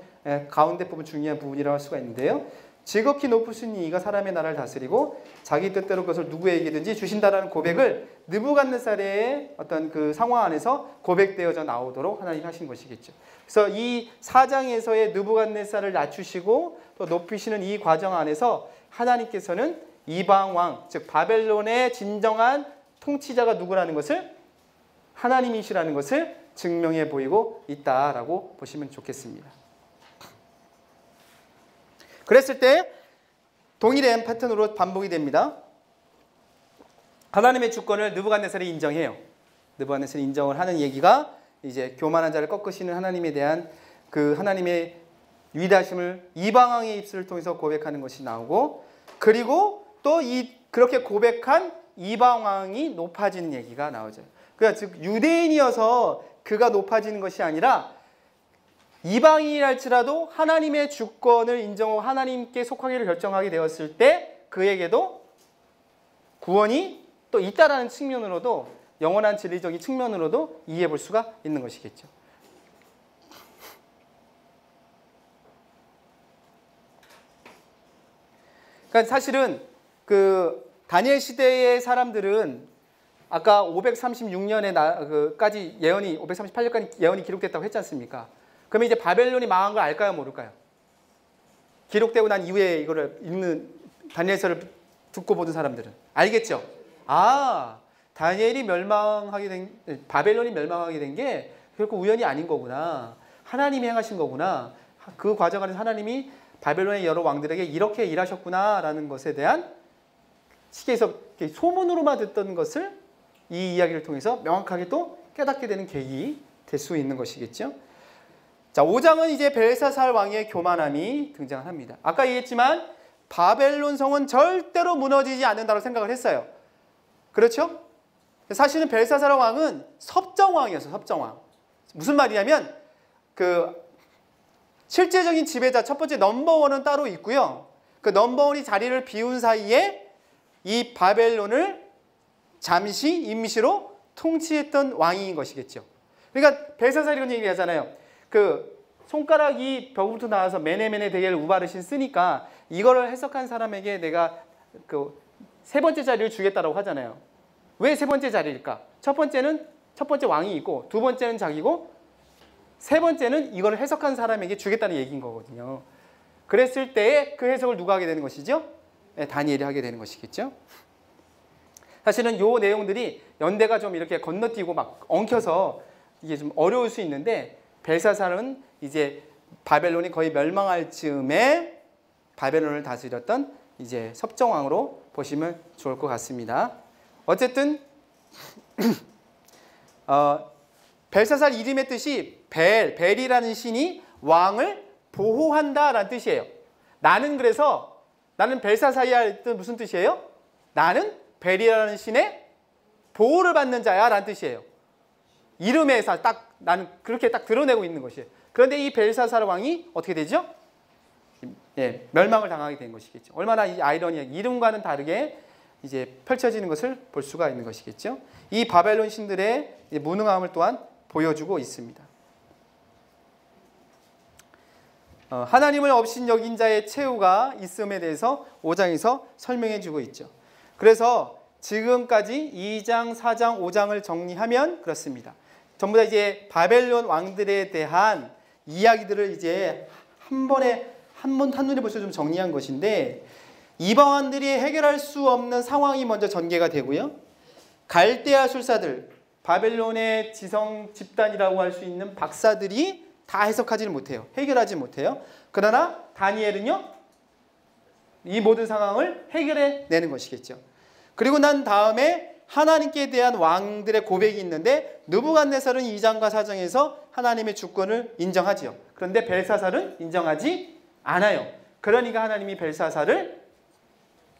가운데 부분 중요한 부분이라고 할 수가 있는데요. 지극히 높으신 이가 사람의 나라를 다스리고 자기 뜻대로 그것을 누구에게든지 주신다라는 고백을 느부갓네살의 어떤 그 상황 안에서 고백되어져 나오도록 하나님이 하신 것이겠죠. 그래서 이 4장에서의 느부갓네살을 낮추시고 또 높이시는 이 과정 안에서 하나님께서는 이방 왕, 즉 바벨론의 진정한 통치자가 누구라는 것을, 하나님이시라는 것을 증명해 보이고 있다라고 보시면 좋겠습니다. 그랬을 때 동일한 패턴으로 반복이 됩니다. 하나님의 주권을 느부갓네살이 인정해요. 느부갓네살이 인정을 하는 얘기가 이제 교만한 자를 꺾으시는 하나님에 대한 그 하나님의 위대하심을 이방 왕의 입술을 통해서 고백하는 것이 나오고, 그리고 또 그렇게 고백한 이방 왕이 높아지는 얘기가 나오죠. 그러니까 즉 유대인이어서 그가 높아지는 것이 아니라 이방인이랄지라도 하나님의 주권을 인정하고 하나님께 속하기를 결정하게 되었을 때 그에게도 구원이 또 있다라는 측면으로도, 영원한 진리적인 측면으로도 이해해 볼 수가 있는 것이겠죠. 그러니까 사실은 그 다니엘 시대의 사람들은 아까 536년에까지 예언이 538년까지 예언이 기록됐다고 했지 않습니까? 그러면 이제 바벨론이 망한 걸 알까요, 모를까요? 기록되고 난 이후에 이거를 읽는 다니엘서를 듣고 보던 사람들은 알겠죠? 아, 다니엘이 바벨론이 멸망하게 된 게 결코 우연이 아닌 거구나. 하나님이 행하신 거구나. 그 과정 안에서 하나님이 바벨론의 여러 왕들에게 이렇게 일하셨구나라는 것에 대한 시기에서 소문으로만 듣던 것을 이 이야기를 통해서 명확하게 또 깨닫게 되는 계기 될 수 있는 것이겠죠. 자, 5장은 이제 벨사살 왕의 교만함이 등장합니다. 아까 얘기했지만 바벨론 성은 절대로 무너지지 않는다고 생각을 했어요. 그렇죠? 사실은 벨사살 왕은 섭정왕이었어요. 섭정왕. 무슨 말이냐면 그 실제적인 지배자 첫 번째 넘버원은 따로 있고요. 그 넘버원이 자리를 비운 사이에 이 바벨론을 잠시 임시로 통치했던 왕인 것이겠죠. 그러니까 벨사살이 이런 얘기를 하잖아요. 그 손가락이 벽부터 나와서 메네메네 데겔 우바르신 쓰니까 이거를 해석한 사람에게 내가 그 세 번째 자리를 주겠다라고 하잖아요. 왜 세 번째 자리일까? 첫 번째 왕이 있고 두 번째는 자기고 세 번째는 이걸 해석한 사람에게 주겠다는 얘기인 거거든요. 그랬을 때에 그 해석을 누가 하게 되는 것이죠? 네, 다니엘이 하게 되는 것이겠죠. 사실은 이 내용들이 연대가 좀 이렇게 건너뛰고 막 엉켜서 이게 좀 어려울 수 있는데 벨사살은 이제 바벨론이 거의 멸망할 즈음에 바벨론을 다스렸던 이제 섭정왕으로 보시면 좋을 것 같습니다. 어쨌든 벨사살 이름의 뜻이 벨이라는 신이 왕을 보호한다라는 뜻이에요. 나는 벨사살이야 할 때 무슨 뜻이에요? 나는 벨이라는 신의 보호를 받는 자야 라는 뜻이에요. 이름에서 딱 나는 그렇게 딱 드러내고 있는 것이에요. 그런데 이 벨사살 왕이 어떻게 되죠? 예, 멸망을 당하게 된 것이겠죠. 얼마나 이 아이러니하게 이름과는 다르게 이제 펼쳐지는 것을 볼 수가 있는 것이겠죠. 이 바벨론 신들의 무능함을 또한 보여주고 있습니다. 하나님을 업신여긴 자의 최후가 있음에 대해서 5장에서 설명해 주고 있죠. 그래서 지금까지 2장, 4장, 5장을 정리하면 그렇습니다. 전부 다 이제 바벨론 왕들에 대한 이야기들을 이제 한눈에 벌써 좀 정리한 것인데, 이방원들이 해결할 수 없는 상황이 먼저 전개가 되고요. 갈대아 술사들, 바벨론의 지성 집단이라고 할 수 있는 박사들이 다 해석하지는 못해요. 해결하지 못해요. 그러나 다니엘은요, 이 모든 상황을 해결해 내는 것이겠죠. 그리고 난 다음에 하나님께 대한 왕들의 고백이 있는데, 느부갓네살은 2장과 4장에서 하나님의 주권을 인정하지요. 그런데 벨사살은 인정하지 않아요. 그러니까 하나님이 벨사살을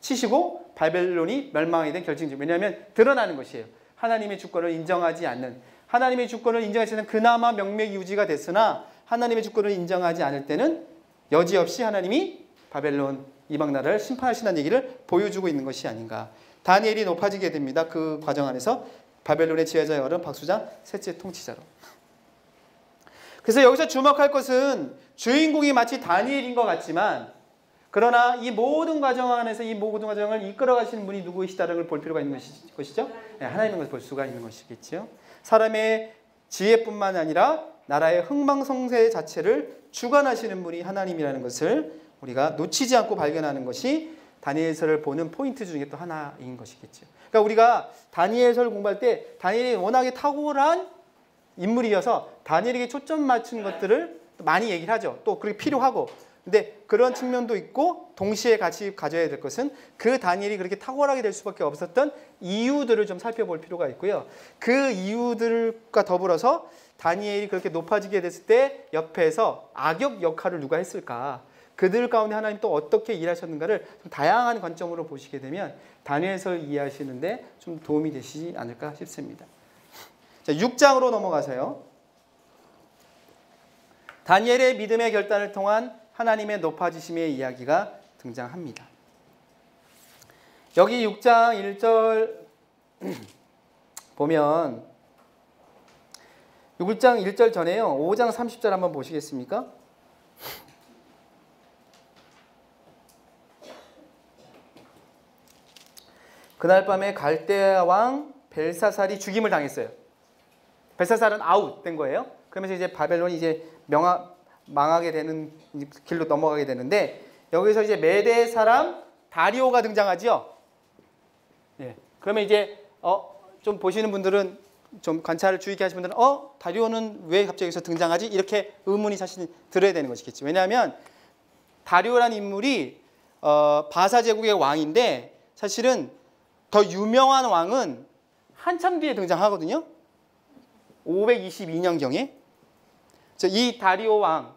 치시고 바벨론이 멸망하게 된 결정적. 왜냐하면 드러나는 것이에요. 하나님의 주권을 인정하지 않는, 하나님의 주권을 인정할 때는 그나마 명맥 유지가 됐으나 하나님의 주권을 인정하지 않을 때는 여지없이 하나님이 바벨론 이방 나라를 심판하신다는 얘기를 보여주고 있는 것이 아닌가. 다니엘이 높아지게 됩니다. 그 과정 안에서 바벨론의 지혜자의 어른 박수장 셋째 통치자로. 그래서 여기서 주목할 것은 주인공이 마치 다니엘인 것 같지만, 그러나 이 모든 과정 안에서 이 모든 과정을 이끌어 가시는 분이 누구이시다는 걸 볼 필요가 있는 것이죠. 네, 하나님인 것을 볼 수가 있는 것이겠죠. 사람의 지혜뿐만 아니라 나라의 흥망성쇠 자체를 주관하시는 분이 하나님이라는 것을 우리가 놓치지 않고 발견하는 것이 다니엘서를 보는 포인트 중에 또 하나인 것이겠죠. 그러니까 우리가 다니엘서를 공부할 때 다니엘이 워낙에 탁월한 인물이어서 다니엘에게 초점 맞춘 것들을 많이 얘기를 하죠. 또 그렇게 필요하고. 근데 그런 측면도 있고, 동시에 같이 가져야 될 것은 그 다니엘이 그렇게 탁월하게 될 수밖에 없었던 이유들을 좀 살펴볼 필요가 있고요. 그 이유들과 더불어서 다니엘이 그렇게 높아지게 됐을 때 옆에서 악역 역할을 누가 했을까, 그들 가운데 하나님 또 어떻게 일하셨는가를 좀 다양한 관점으로 보시게 되면 다니엘서를 이해하시는데 좀 도움이 되시지 않을까 싶습니다. 자, 6장으로 넘어가서요. 다니엘의 믿음의 결단을 통한 하나님의 높아지심의 이야기가 등장합니다. 여기 6장 1절 보면 6장 1절 전에요. 5장 30절 한번 보시겠습니까? 그날 밤에 갈대아 왕 벨사살이 죽임을 당했어요. 벨사살은 아웃된 거예요. 그러면서 이제 바벨론이 이제 망하게 되는 길로 넘어가게 되는데 여기서 이제 메대 사람 다리오가 등장하죠. 예. 그러면 이제 좀 보시는 분들은 좀 관찰을 주의 있게 하시는 분들은 다리오는 왜 갑자기 여기서 등장하지? 이렇게 의문이 사실 들어야 되는 것이겠죠. 왜냐하면 다리오라는 인물이 바사 제국의 왕인데 사실은 더 유명한 왕은 한참 뒤에 등장하거든요. 522년경에 이 다리오 왕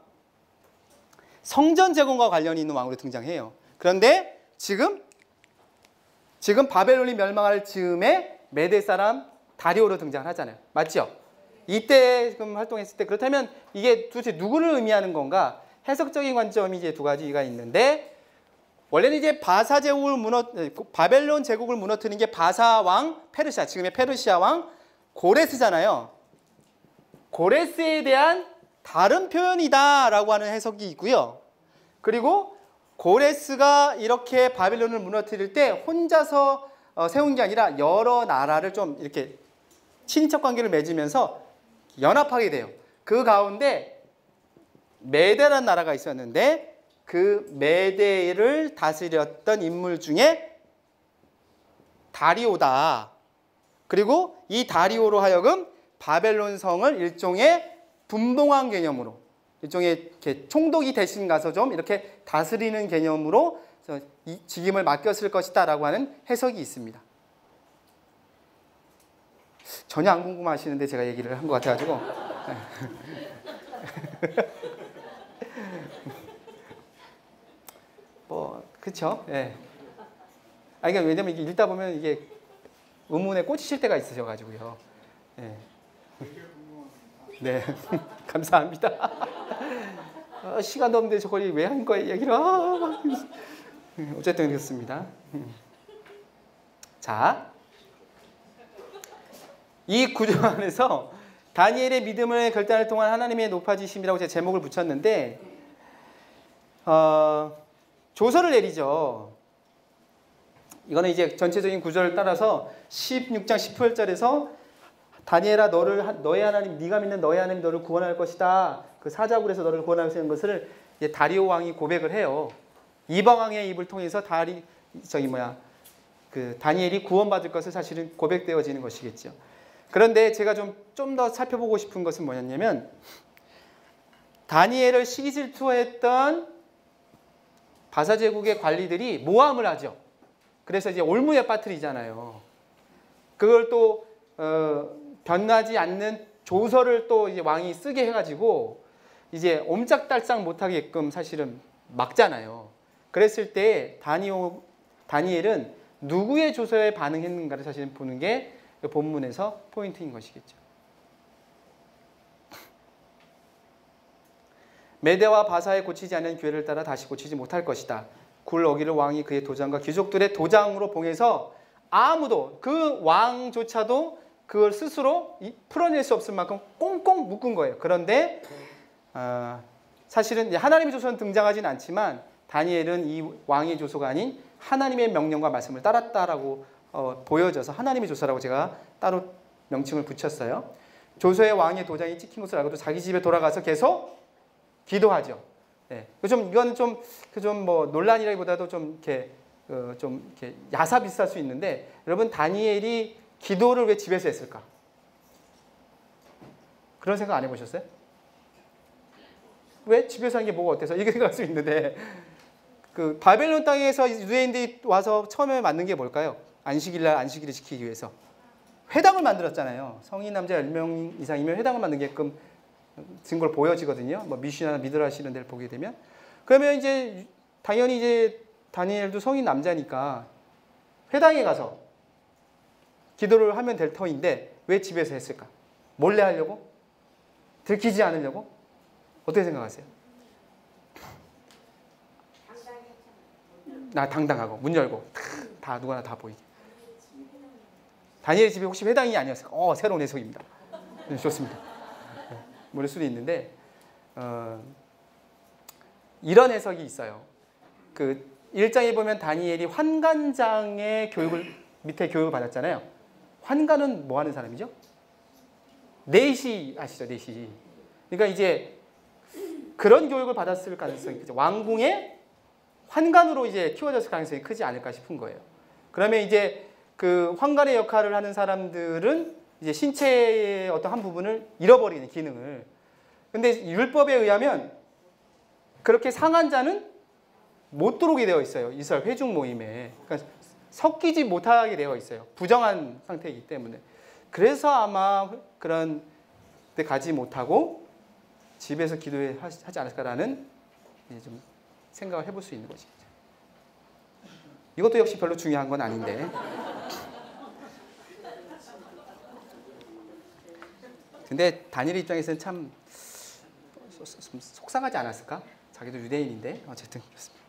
성전 제공과 관련이 있는 왕으로 등장해요. 그런데 지금 바벨론이 멸망할 즈음에 메대 사람 다리오로 등장하잖아요. 맞죠? 이때 지금 활동했을 때 그렇다면 이게 도대체 누구를 의미하는 건가? 해석적인 관점이 이제 두 가지가 있는데 원래는 이제 바벨론 제국을 무너뜨린 게 바사 왕 페르시아, 지금의 페르시아 왕 고레스잖아요. 고레스에 대한 다른 표현이다라고 하는 해석이 있고요. 그리고 고레스가 이렇게 바벨론을 무너뜨릴 때 혼자서 세운 게 아니라 여러 나라를 좀 이렇게 친인척 관계를 맺으면서 연합하게 돼요. 그 가운데 메대라는 나라가 있었는데 그 메대를 다스렸던 인물 중에 다리오다. 그리고 이 다리오로 하여금 바벨론 성을 일종의 분봉한 개념으로 일종의 이렇게 총독이 대신 가서 좀 이렇게 다스리는 개념으로 이 직임을 맡겼을 것이다라고 하는 해석이 있습니다. 전혀 안 궁금하시는데 제가 얘기를 한 것 같아가지고 뭐 그렇죠. 예. 그러니까 왜냐면 이게 읽다 보면 이게 의문에 꽂히실 때가 있으셔가지고요. 예. 네, 감사합니다. 시간도 없는데 저걸 왜 한 거예요, 얘기를. 어쨌든 그렇습니다. 자, 이 구조 안에서 다니엘의 믿음을 결단을 통한 하나님의 높아지심이라고 제가 제목을 붙였는데 조서를 내리죠. 이거는 이제 전체적인 구조를 따라서 16장 18절에서 다니엘아 너의 하나님 네가 믿는 너의 하나님 너를 구원할 것이다. 그 사자굴에서 너를 구원하시는 것을 이제 다리오 왕이 고백을 해요. 이방 왕의 입을 통해서 다니엘이 구원받을 것을 사실은 고백되어지는 것이겠죠. 그런데 제가 좀 더 살펴보고 싶은 것은 뭐냐면 다니엘을 시기질투했던 바사 제국의 관리들이 모함을 하죠. 그래서 이제 올무에 빠뜨리잖아요. 그걸 또 변하지 않는 조서를 또 이제 왕이 쓰게 해가지고 이제 옴짝달싹 못하게끔 사실은 막잖아요. 그랬을 때 다니엘은 누구의 조서에 반응했는가를 사실은 보는 게 본문에서 포인트인 것이겠죠. 메대와 바사에 고치지 않은 규례를 따라 다시 고치지 못할 것이다. 굴 어기를 왕이 그의 도장과 귀족들의 도장으로 봉해서 아무도 그 왕조차도 그걸 스스로 풀어낼 수 없을 만큼 꽁꽁 묶은 거예요. 그런데 사실은 하나님의 조서는 등장하진 않지만 다니엘은 이 왕의 조서가 아닌 하나님의 명령과 말씀을 따랐다라고 보여져서 하나님의 조서라고 제가 따로 명칭을 붙였어요. 조서에 왕의 도장이 찍힌 것을 알고도 자기 집에 돌아가서 계속 기도하죠. 네. 이건 좀 논란이라기보다도 좀 이렇게 야사 비슷할 수 있는데 여러분 다니엘이 기도를 왜 집에서 했을까? 그런 생각 안 해보셨어요? 왜 집에서 하는 게 뭐가 어때서? 이렇게 생각할 수 있는데 그 바벨론 땅에서 유대인들이 와서 처음에 만든 게 뭘까요? 안식일날 안식일을 지키기 위해서 회당을 만들었잖아요. 성인 남자 10명 이상이면 회당을 만들게끔 증거를 보여지거든요. 뭐 미시나 미드라시 이런 데를 보게 되면 그러면 이제 당연히 이제 다니엘도 성인 남자니까 회당에 가서 기도를 하면 될 터인데 왜 집에서 했을까? 몰래 하려고? 들키지 않으려고? 어떻게 생각하세요? 당당하고 문 열고 다 누구나 다 보이게. 다니엘 집이 혹시 회당이 아니었을까? 새로운 해석입니다. 좋습니다. 모를 수도 있는데 이런 해석이 있어요. 그 1장에 보면 다니엘이 환관장의 교육을 밑에 교육을 받았잖아요. 환관은 뭐 하는 사람이죠? 넷이 아시죠? 넷이. 그러니까 이제 그런 교육을 받았을 가능성이 크죠. 왕궁의 환관으로 이제 키워졌을 가능성이 크지 않을까 싶은 거예요. 그러면 이제 그 환관의 역할을 하는 사람들은 이제 신체의 어떤 한 부분을 잃어버리는 기능을. 근데 율법에 의하면 그렇게 상한 자는 못 들어오게 되어 있어요. 이스라엘 회중 모임에. 그러니까 섞이지 못하게 되어 있어요. 부정한 상태이기 때문에. 그래서 아마 그런 데 가지 못하고 집에서 기도하지 않을까라는 좀 생각을 해볼 수 있는 것이죠. 이것도 역시 별로 중요한 건 아닌데. 근데 다니엘 입장에서는 참 속상하지 않았을까? 자기도 유대인인데 어쨌든 그렇습니다.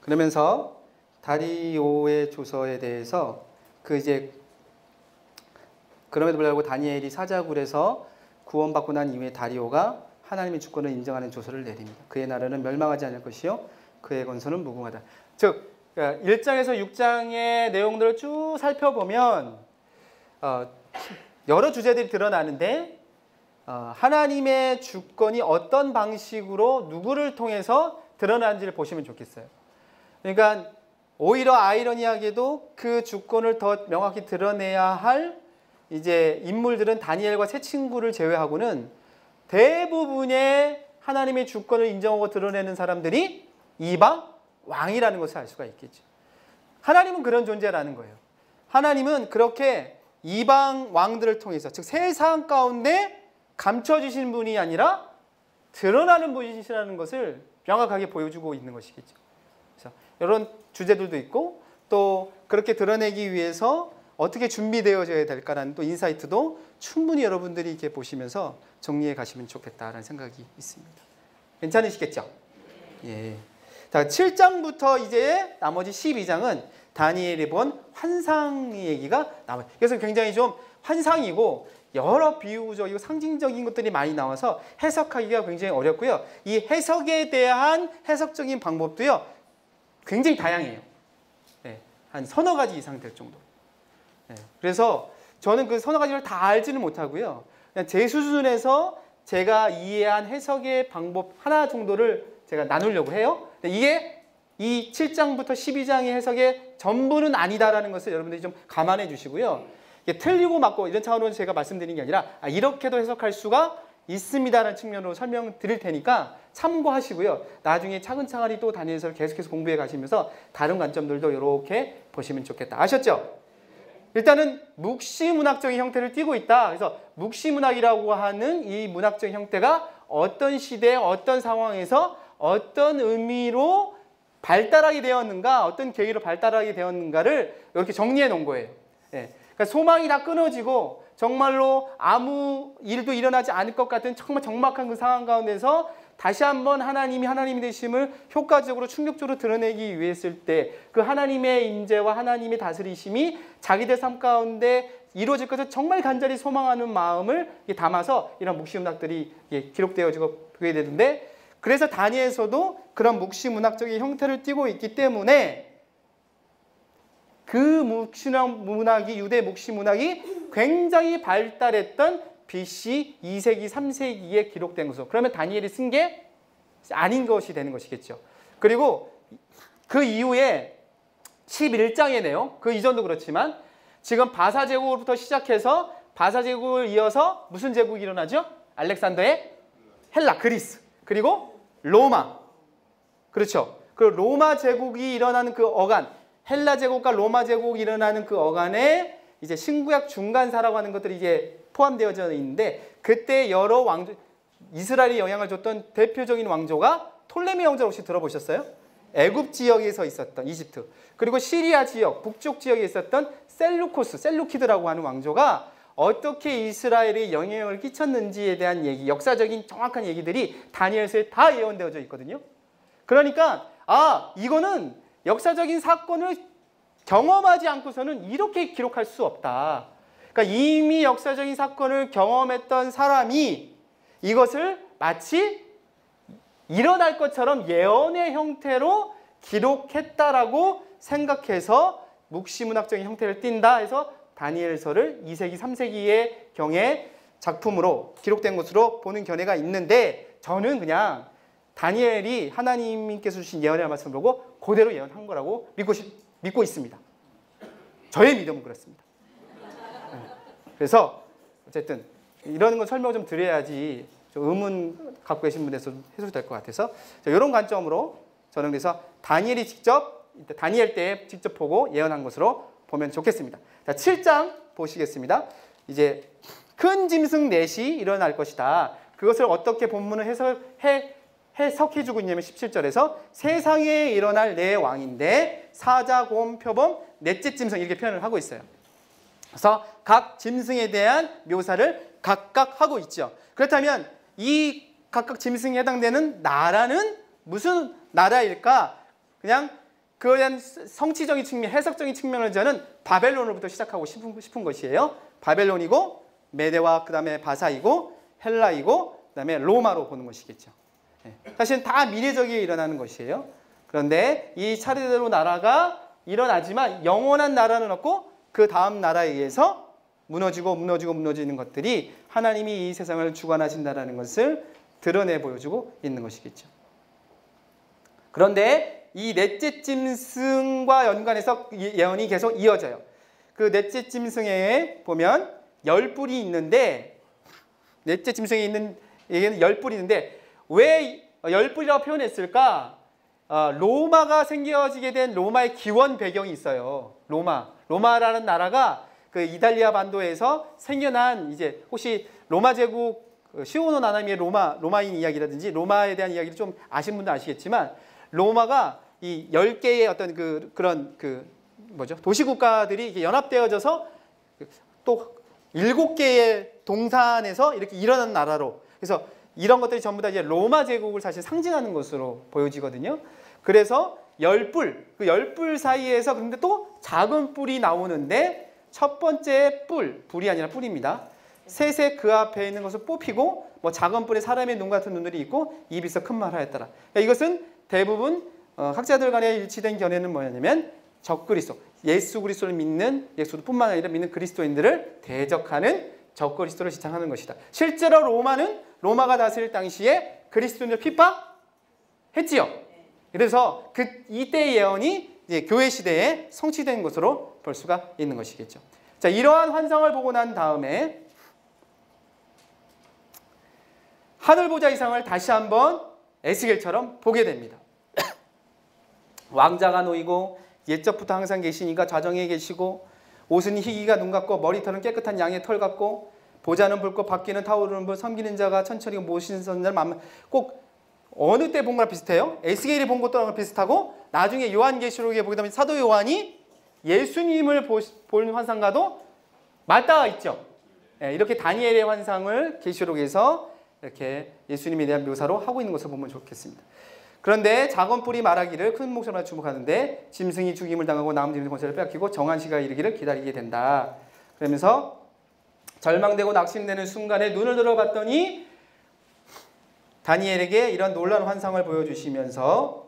그러면서 다리오의 조서에 대해서 그럼에도 불구하고 다니엘이 사자굴에서 구원받고 난 이후에 다리오가 하나님의 주권을 인정하는 조서를 내립니다. 그의 나라는 멸망하지 않을 것이요 그의 건설은 무궁하다. 즉 1장에서 6장의 내용들을 쭉 살펴보면 여러 주제들이 드러나는데 하나님의 주권이 어떤 방식으로 누구를 통해서 드러나는지를 보시면 좋겠어요. 그러니까 오히려 아이러니하게도 그 주권을 더 명확히 드러내야 할 이제 인물들은 다니엘과 세 친구를 제외하고는 대부분의 하나님의 주권을 인정하고 드러내는 사람들이 이방 왕이라는 것을 알 수가 있겠죠. 하나님은 그런 존재라는 거예요. 하나님은 그렇게 이방 왕들을 통해서, 즉 세상 가운데 감춰주신 분이 아니라 드러나는 분이시라는 것을 명확하게 보여주고 있는 것이겠죠. 그래서 이런 주제들도 있고 또 그렇게 드러내기 위해서 어떻게 준비되어져야 될까라는 또 인사이트도 충분히 여러분들이 이렇게 보시면서 정리해 가시면 좋겠다라는 생각이 있습니다. 괜찮으시겠죠? 예. 자, 7장부터 이제 나머지 12장은 다니엘이 본 환상 얘기가 나와요. 그래서 굉장히 좀 환상이고 여러 비유적이고 상징적인 것들이 많이 나와서 해석하기가 굉장히 어렵고요. 이 해석에 대한 해석적인 방법도요, 굉장히 다양해요. 네, 한 서너 가지 이상 될 정도. 네, 그래서 저는 그 서너 가지를 다 알지는 못하고요. 그냥 제 수준에서 제가 이해한 해석의 방법 하나 정도를 제가 나누려고 해요. 근데 이게 이 7장부터 12장의 해석의 전부는 아니다라는 것을 여러분들이 좀 감안해 주시고요. 이게 틀리고 맞고 이런 차원으로 제가 말씀드리는 게 아니라 이렇게도 해석할 수가 있습니다라는 측면으로 설명드릴 테니까 참고하시고요. 나중에 차근차근히 또 다니엘서를 계속해서 공부해 가시면서 다른 관점들도 이렇게 보시면 좋겠다. 아셨죠? 일단은 묵시문학적인 형태를 띠고 있다. 그래서 묵시문학이라고 하는 이 문학적인 형태가 어떤 시대에 어떤 상황에서 어떤 의미로 발달하게 되었는가, 어떤 계기로 발달하게 되었는가를 이렇게 정리해 놓은 거예요. 예. 그러니까 소망이 다 끊어지고 정말로 아무 일도 일어나지 않을 것 같은 정말 적막한 그 상황 가운데서 다시 한번 하나님이 하나님이 되심을 효과적으로 충격적으로 드러내기 위해 했을 때 그 하나님의 임재와 하나님의 다스리심이 자기들 삶 가운데 이루어질 것을 정말 간절히 소망하는 마음을 담아서 이런 묵시문학들이 기록되어지고 그게 되는데, 그래서 다니엘서도 그런 묵시문학적인 형태를 띠고 있기 때문에 그 묵시문학이, 유대 묵시문학이 굉장히 발달했던 BC 2세기, 3세기에 기록된 것으로, 그러면 다니엘이 쓴 게 아닌 것이 되는 것이겠죠. 그리고 그 이후에 11장의 내용, 그 이전도 그렇지만 지금 바사 제국으로부터 시작해서 바사 제국을 이어서 무슨 제국이 일어나죠? 알렉산더의 헬라, 그리스, 그리고 로마. 그렇죠. 그 로마 제국이 일어나는 그 어간, 헬라 제국과 로마 제국이 일어나는 그 어간에 이제 신구약 중간사라고 하는 것들이 이제 포함되어져 있는데, 그때 여러 왕조, 이스라엘이 영향을 줬던 대표적인 왕조가 톨레미 왕조 혹시 들어보셨어요? 애굽 지역에서 있었던 이집트, 그리고 시리아 지역, 북쪽 지역에 있었던 셀루코스, 셀루키드라고 하는 왕조가 어떻게 이스라엘에 영향을 끼쳤는지에 대한 얘기, 역사적인 정확한 얘기들이 다니엘서에 다 예언되어져 있거든요. 그러니까 이거는 역사적인 사건을 경험하지 않고서는 이렇게 기록할 수 없다. 그러니까 이미 역사적인 사건을 경험했던 사람이 이것을 마치 일어날 것처럼 예언의 형태로 기록했다라고 생각해서 묵시문학적인 형태를 띈다 해서 다니엘서를 2세기, 3세기의 경의 작품으로 기록된 것으로 보는 견해가 있는데, 저는 그냥 다니엘이 하나님께서 주신 예언의 말씀을 보고 그대로 예언한 거라고 믿고 있습니다. 저의 믿음은 그렇습니다. 그래서 어쨌든 이런 건 설명을 좀 드려야지 좀 의문 갖고 계신 분에서 해소될 것 같아서, 이런 관점으로 저는 그래서 다니엘이 직접, 다니엘 때 직접 보고 예언한 것으로 보면 좋겠습니다. 자, 7장 보시겠습니다. 이제 큰 짐승 넷이 일어날 것이다. 그것을 어떻게 본문을 해석해주고 있냐면 17절에서 세상에 일어날 네 왕인데 사자, 곰, 표범, 넷째 짐승 이렇게 표현을 하고 있어요. 그래서 각 짐승에 대한 묘사를 각각 하고 있죠. 그렇다면 이 각각 짐승에 해당되는 나라는 무슨 나라일까? 그냥 그에 대한 성취적인 측면, 해석적인 측면을 저는 바벨론으로부터 시작하고 싶은 것이에요. 바벨론이고 메대와 그 다음에 바사이고 헬라이고 그 다음에 로마로 보는 것이겠죠. 사실은 다 미래적이에 일어나는 것이에요. 그런데 이 차례대로 나라가 일어나지만 영원한 나라는 없고 그 다음 나라에 의해서 무너지는 것들이 하나님이 이 세상을 주관하신다는 것을 드러내 보여주고 있는 것이겠죠. 그런데 이 넷째 짐승과 연관해서 예언이 계속 이어져요. 그 넷째 짐승에 보면 10뿔이 있는데, 넷째 짐승에 있는 얘기는 10뿔이 있는데 왜 10뿔이라고 표현했을까? 로마가 생겨지게 된 로마의 기원 배경이 있어요. 로마라는 나라가 그 이탈리아 반도에서 생겨난, 이제 혹시 로마 제국 시오노 나나미의 로마인 이야기라든지 로마에 대한 이야기를 좀 아시는 분도 아시겠지만, 로마가 이 10개의 어떤 그런 도시국가들이 연합되어져서 또 7개의 동산에서 이렇게 일어난 나라로, 그래서 이런 것들이 전부 다 이제 로마 제국을 사실 상징하는 것으로 보여지거든요. 그래서 10뿔, 그 10뿔 사이에서 근데 또 작은 뿔이 나오는데, 첫 번째 뿔이 아니라 뿔입니다. 셋의 그 앞에 있는 것을 뽑히고, 작은 뿔에 사람의 눈 같은 눈들이 있고 입이 있어 큰 말 하였더라. 그러니까 이것은 대부분 학자들 간에 일치된 견해는 뭐냐면 적그리스도, 예수 그리스도를 믿는, 예수뿐만 아니라 믿는 그리스도인들을 대적하는 적그리스도를 지칭하는 것이다. 실제로 로마가 다스릴 당시에 그리스도인을 핍박했지요. 그래서 이때 예언이 이제 교회 시대에 성취된 것으로 볼 수가 있는 것이겠죠. 자, 이러한 환상을 보고 난 다음에 하늘 보좌 이상을 다시 한번 에스겔처럼 보게 됩니다. 왕자가 놓이고 옛적부터 항상 계시니까 좌정에 계시고, 옷은 희기가 눈 같고 머리털은 깨끗한 양의 털 같고, 보좌는 붉고 바퀴는 타오르는 불, 섬기는 자가 천천히 모시는 선자를 꼭 어느 때 본 거랑 비슷해요. 에스겔이 본 것도 비슷하고, 나중에 요한계시록에 보게 되면 사도 요한이 예수님을 본 환상과도 맞닿아 있죠. 이렇게 다니엘의 환상을 계시록에서 이렇게 예수님에 대한 묘사로 하고 있는 것을 보면 좋겠습니다. 그런데 작은 뿔이 말하기를 큰 목소리로 주목하는데 짐승이 죽임을 당하고 남은 짐승 권세를 빼앗기고 정한 시가 이르기를 기다리게 된다. 그러면서 절망되고 낙심되는 순간에 눈을 들어봤더니 다니엘에게 이런 놀라운 환상을 보여주시면서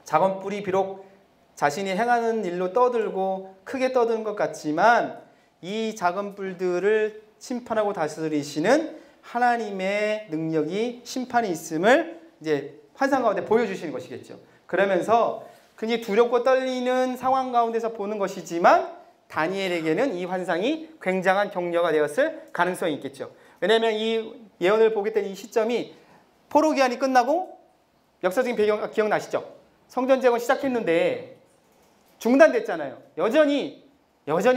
작은 뿔이 비록 자신이 행하는 일로 떠들고 크게 떠드는 것 같지만 이 작은 뿔들을 심판하고 다스리시는 하나님의 능력이, 심판이 있음을 이제 환상 가운데 보여주시는 것이겠죠. 그러면서 굉장히 두렵고 떨리는 상황 가운데서 보는 것이지만 다니엘에게는 이 환상이 굉장한 격려가 되었을 가능성이 있겠죠. 왜냐하면 이 예언을 보게 된 이 시점이 포로 기한이 끝나고, 역사적인 배경 기억나시죠? 성전 재건 시작했는데 중단됐잖아요. 여전히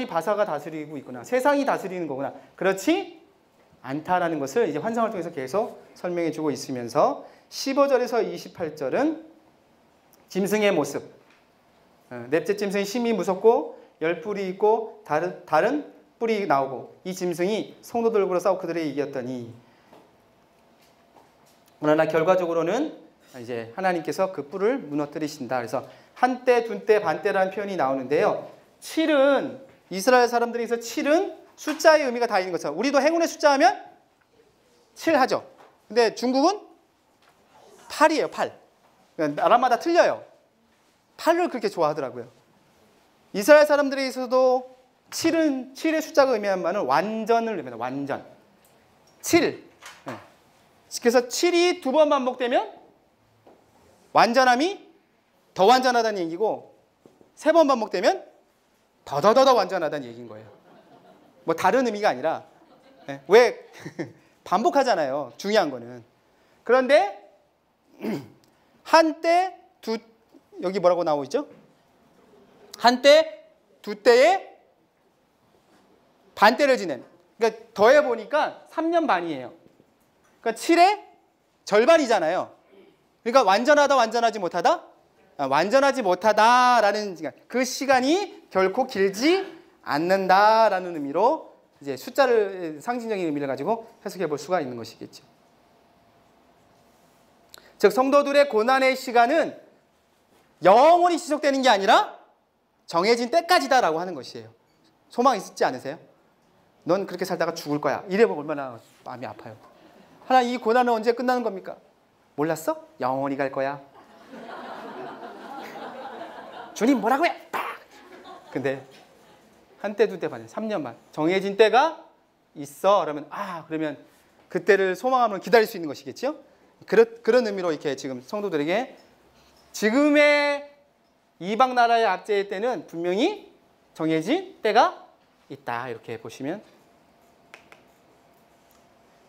바사가 다스리고 있구나, 세상이 다스리는 거구나, 그렇지 않다라는 것을 이제 환상을 통해서 계속 설명해 주고 있으면서 15절에서 28절은 짐승의 모습, 넷째 짐승이 심히 무섭고 10뿔이 있고 다른 뿔이 나오고, 이 짐승이 성도들과 싸워 그들에게 이겼더니, 그러나 결과적으로는 이제 하나님께서 그 뿔을 무너뜨리신다. 그래서 한때, 둔때, 반때라는 표현이 나오는데요. 7은 이스라엘 사람들에서 7은 숫자의 의미가 다 있는 것처럼, 우리도 행운의 숫자 하면 7 하죠. 근데 중국은 8이에요. 8. 나라마다 틀려요. 8을 그렇게 좋아하더라고요. 이스라엘 사람들에게서도 7의 숫자가 의미하는 바는 완전을 의미합니다. 완전. 7. 그래서 7이 두 번 반복되면 완전함이 더 완전하다는 얘기고, 3번 반복되면 더더더 완전하다는 얘기인 거예요. 뭐 다른 의미가 아니라, 왜 반복하잖아요. 중요한 거는. 그런데 한때 여기 뭐라고 나오죠? 한때 두 때에 반때를 지낸. 그러니까 더해 보니까 3년 반이에요. 그러니까 7의 절반이잖아요. 그러니까 완전하다, 완전하지 못하다? 완전하지 못하다라는 시간. 그 시간이 결코 길지 않는다라는 의미로 이제 숫자를 상징적인 의미를 가지고 해석해 볼 수가 있는 것이겠죠. 즉 성도들의 고난의 시간은 영원히 지속되는 게 아니라 정해진 때까지다라고 하는 것이에요. 소망 있지 않으세요? 넌 그렇게 살다가 죽을 거야. 이래보면 얼마나 마음이 아파요. 하나님, 이 고난은 언제 끝나는 겁니까? 몰랐어? 영원히 갈 거야. 주님 뭐라고요? 팍! 근데 한때 두때 반에 3년 반 정해진 때가 있어. 그러면 그때를 소망하면 기다릴 수 있는 것이겠죠? 그런 의미로 이렇게 지금 성도들에게 지금의 이방 나라의 압제의 때는 분명히 정해진 때가 있다. 이렇게 보시면.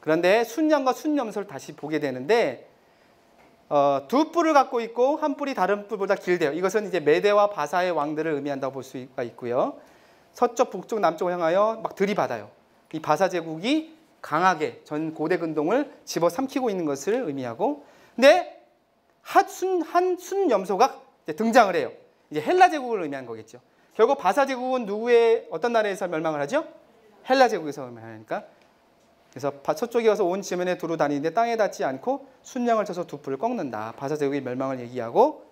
그런데 순양과 순염소를 다시 보게 되는데 두 뿔을 갖고 있고 한 뿔이 다른 뿔보다 길대요. 이것은 이제 메대와 바사의 왕들을 의미한다고 볼 수가 있고요. 서쪽, 북쪽, 남쪽을 향하여 막 들이받아요. 이 바사 제국이 강하게 전 고대 근동을 집어삼키고 있는 것을 의미하고, 근데 한 순염소가 등장을 해요. 이제 헬라 제국을 의미한 거겠죠. 결국 바사 제국은 누구의 어떤 나라에서 멸망을 하죠? 헬라 제국에서 멸망하니까. 그래서 서쪽에 와서 온 지면에 두루 다니는데 땅에 닿지 않고 순양을 쳐서 두 뿔을 꺾는다. 바사 제국의 멸망을 얘기하고,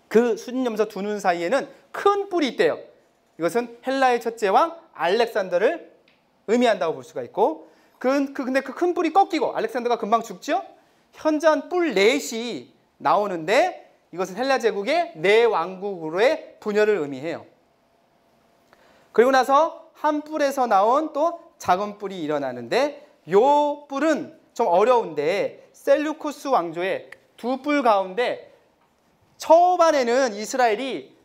그 순염소 두 눈 사이에는 큰 뿔이 있대요. 이것은 헬라의 첫째 왕 알렉산더를 의미한다고 볼 수가 있고, 근데 그 큰 뿔이 꺾이고 알렉산더가 금방 죽죠? 현저한 뿔 넷이 나오는데 이것은 헬라 제국의 네 왕국으로의 분열을 의미해요. 그리고 나서 한 뿔에서 나온 또 작은 뿔이 일어나는데, 요 뿔은 좀 어려운데 셀루쿠스 왕조의 두 뿔 가운데 초반에는 이스라엘이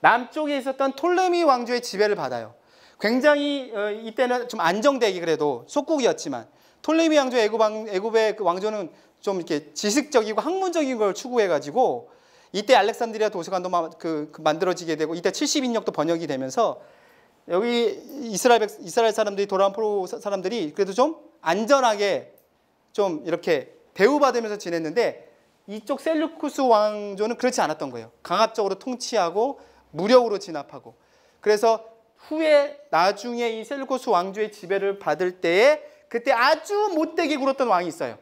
남쪽에 있었던 톨레미 왕조의 지배를 받아요. 굉장히 이때는 좀 안정되기 그래도 속국이었지만, 톨레미 왕조 애굽의 그 왕조는 좀 이렇게 지식적이고 학문적인 걸 추구해가지고 이때 알렉산드리아 도서관도 만들어지게 되고, 이때 70인역도 번역이 되면서 여기 이스라엘 사람들이, 돌아온 포로 사람들이 그래도 좀 안전하게 좀 이렇게 대우받으면서 지냈는데, 이쪽 셀루쿠스 왕조는 그렇지 않았던 거예요. 강압적으로 통치하고 무력으로 진압하고. 그래서 후에 나중에 이 셀루쿠스 왕조의 지배를 받을 때에 그때 아주 못되게 굴었던 왕이 있어요.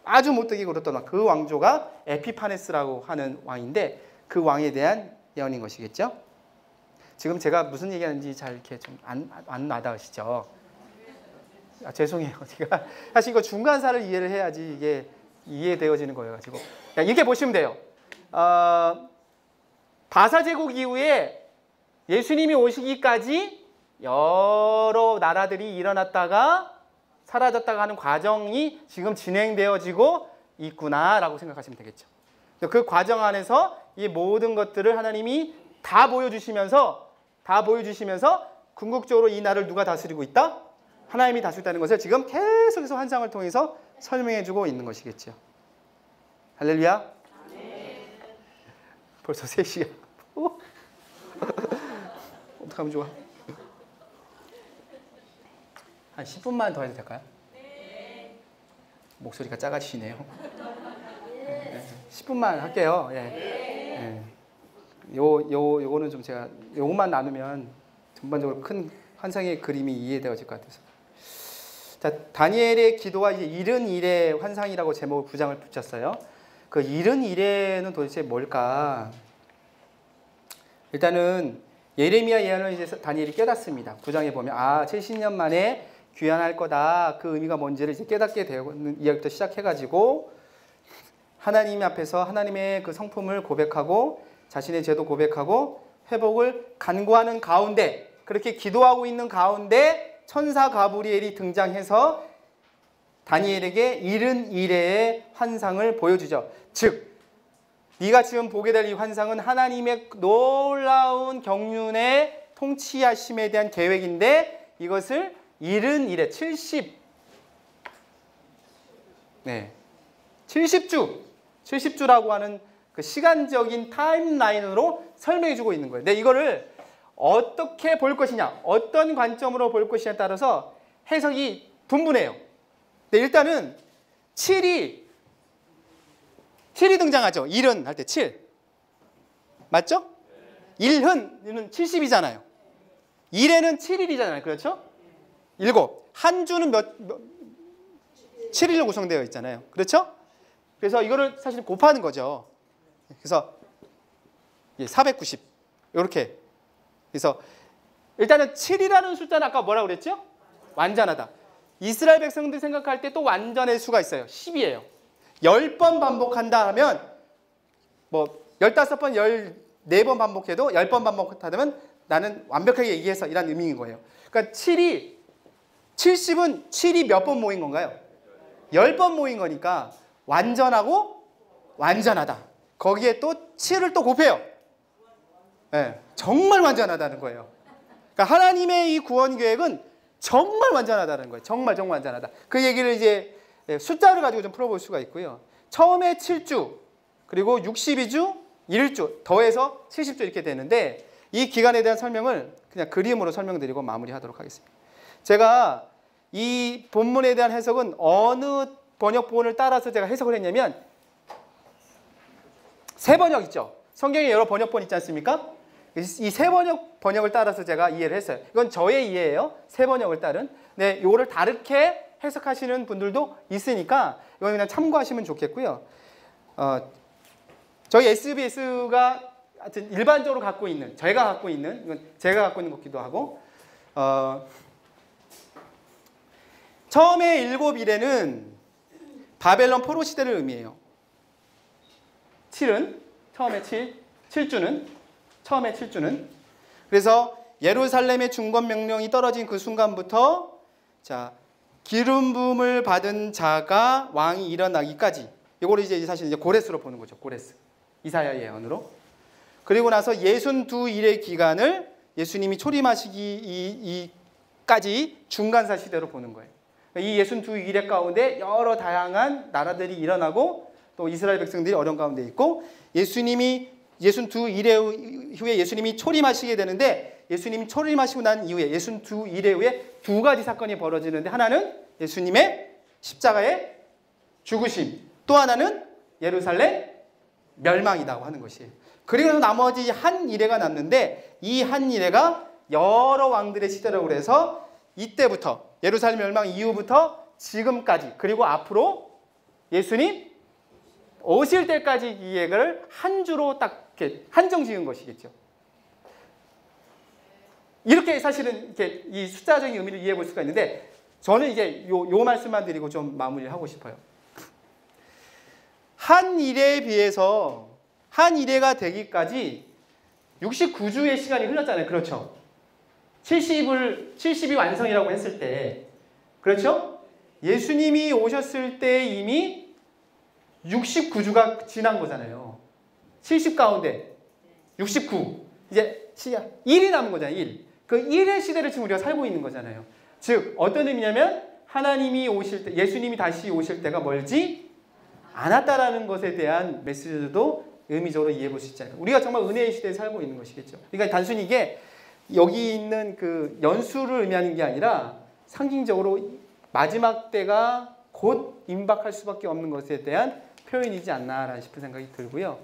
아주 못되게 굴었던 왕. 그 왕조가 에피파네스라고 하는 왕인데, 그 왕에 대한 예언인 것이겠죠. 지금 제가 무슨 얘기하는지 잘 이렇게 좀 안 와닿으시죠? 죄송해요. 제가 사실 이거 중간사를 이해를 해야지 이게 이해되어지는 거여가지고 이렇게 보시면 돼요. 바사 제국 이후에 예수님이 오시기까지 여러 나라들이 일어났다가 사라졌다가 하는 과정이 지금 진행되어지고 있구나라고 생각하시면 되겠죠. 그 과정 안에서 이 모든 것들을 하나님이 다 보여주시면서 궁극적으로 이 나라를 누가 다스리고 있다? 하나님이 다스린다는 것을 지금 계속해서 환상을 통해서 설명해주고 있는 것이겠죠. 할렐루야. 벌써 3시간. 어떡하면 좋아? 한 10분만 더 해도 될까요? 네. 목소리가 작아지시네요. 10분만 할게요. 예. 네. 요거는 좀 제가 요것만 나누면 전반적으로 큰 환상의 그림이 이해되어질 것 같아서. 자, 다니엘의 기도와 이제 이른 일의 환상이라고 제목을 부장을 붙였어요. 그 이른 일에는 도대체 뭘까? 일단은 예레미야 예언을 이제 다니엘이 깨닫습니다. 9장에 보면 70년 만에 귀환할 거다. 그 의미가 뭔지를 이제 깨닫게 되는 이야기부터 시작해가지고 하나님 앞에서 하나님의 그 성품을 고백하고 자신의 죄도 고백하고 회복을 간구하는 가운데, 그렇게 기도하고 있는 가운데 천사 가브리엘이 등장해서 다니엘에게 71회의 환상을 보여주죠. 즉 네가 지금 보게 될 이 환상은 하나님의 놀라운 경륜의 통치하심에 대한 계획인데, 이것을 71회 70주라고 하는 그 시간적인 타임라인으로 설명해 주고 있는 거예요. 근데 이거를 어떻게 볼 것이냐, 어떤 관점으로 볼 것이냐에 따라서 해석이 분분해요. 근데 일단은 7이 등장하죠. 1은 할 때 7. 맞죠? 1흔은 70이잖아요. 1에는 7일이잖아요. 그렇죠? 7. 한 주는 7일로 구성되어 있잖아요. 그렇죠? 그래서 이거를 사실 곱하는 거죠. 그래서 490 이렇게. 그래서 일단은 7이라는 숫자는 아까 뭐라고 그랬죠? 완전하다. 이스라엘 백성들 생각할 때 또 완전의 수가 있어요. 10이에요. 10번 반복한다 하면 뭐 15번, 14번 반복해도 10번 반복하면 나는 완벽하게 이해해서 이란 의미인 거예요. 그러니까 70은 7이 몇 번 모인 건가요? 10번 모인 거니까 완전하고 완전하다. 거기에 또 7을 또 곱해요. 네, 정말 완전하다는 거예요. 그러니까 하나님의 이 구원 계획은 정말 완전하다는 거예요. 정말 완전하다. 그 얘기를 이제 숫자를 가지고 좀 풀어볼 수가 있고요. 처음에 7주, 그리고 62주, 1주, 더해서 70주 이렇게 되는데, 이 기간에 대한 설명을 그냥 그림으로 설명드리고 마무리하도록 하겠습니다. 제가 이 본문에 대한 해석은 어느 번역본을 따라서 제가 해석을 했냐면, 세 번역 있죠. 성경에 여러 번역본 있지 않습니까? 이 세 번역을 따라서 제가 이해를 했어요. 이건 저의 이해예요. 세 번역을 따른. 네, 이거를 다르게 해석하시는 분들도 있으니까 이건 그냥 참고하시면 좋겠고요. 저희 SBS가 하여튼 일반적으로 갖고 있는, 제가 갖고 있는, 이건 제가 갖고 있는 것기도 하고, 처음에 7일에는 바벨론 포로 시대를 의미해요. 7은 처음에 7주는 그래서 예루살렘의 중건 명령이 떨어진 그 순간부터 기름 부음을 받은 자가 왕이 일어나기까지, 이거를 이제 사실 이제 고레스로 보는 거죠. 고레스. 이사야 예언으로. 그리고 나서 62일의 기간을 예수님이 초림하시기까지 중간사 시대로 보는 거예요. 이 62일의 가운데 여러 다양한 나라들이 일어나고 또 이스라엘 백성들이 어려운 가운데 있고, 예수님이 62일의 후에 예수님이 초림하시게 되는데, 예수님이 초림하시고 난 이후에 62일의 후에 두 가지 사건이 벌어지는데, 하나는 예수님의 십자가의 죽으심, 또 하나는 예루살렘 멸망이라고 하는 것이에요. 그리고 나머지 한 이래가 남는데, 이 한 이래가 여러 왕들의 시대라고 해서 이때부터 예루살렘 멸망 이후부터 지금까지, 그리고 앞으로 예수님 오실 때까지 이 얘기를 한 주로 딱 이렇게 한정 지은 것이겠죠. 이렇게 사실은 이렇게 이 숫자적인 의미를 이해해 볼 수가 있는데, 저는 이제 요 말씀만 드리고 좀 마무리를 하고 싶어요. 한 일에 비해서 한 일회가 되기까지 69주의 시간이 흘렀잖아요. 그렇죠? 70이 완성이라고 했을 때, 그렇죠? 예수님이 오셨을 때 이미 69주가 지난 거잖아요. 70 가운데 69. 이제 1이 남은 거잖아요. 1. 그 1의 시대를 지금 우리가 살고 있는 거잖아요. 즉 어떤 의미냐면, 하나님이 오실 때, 예수님이 다시 오실 때가 멀지 않았다라는 것에 대한 메시지도 의미적으로 이해해 볼 수 있잖아요. 우리가 정말 은혜의 시대에 살고 있는 것이겠죠. 그러니까 단순히 이게 여기 있는 그 연수를 의미하는 게 아니라 상징적으로 마지막 때가 곧 임박할 수밖에 없는 것에 대한 표현이지 않나라는 싶은 생각이 들고요.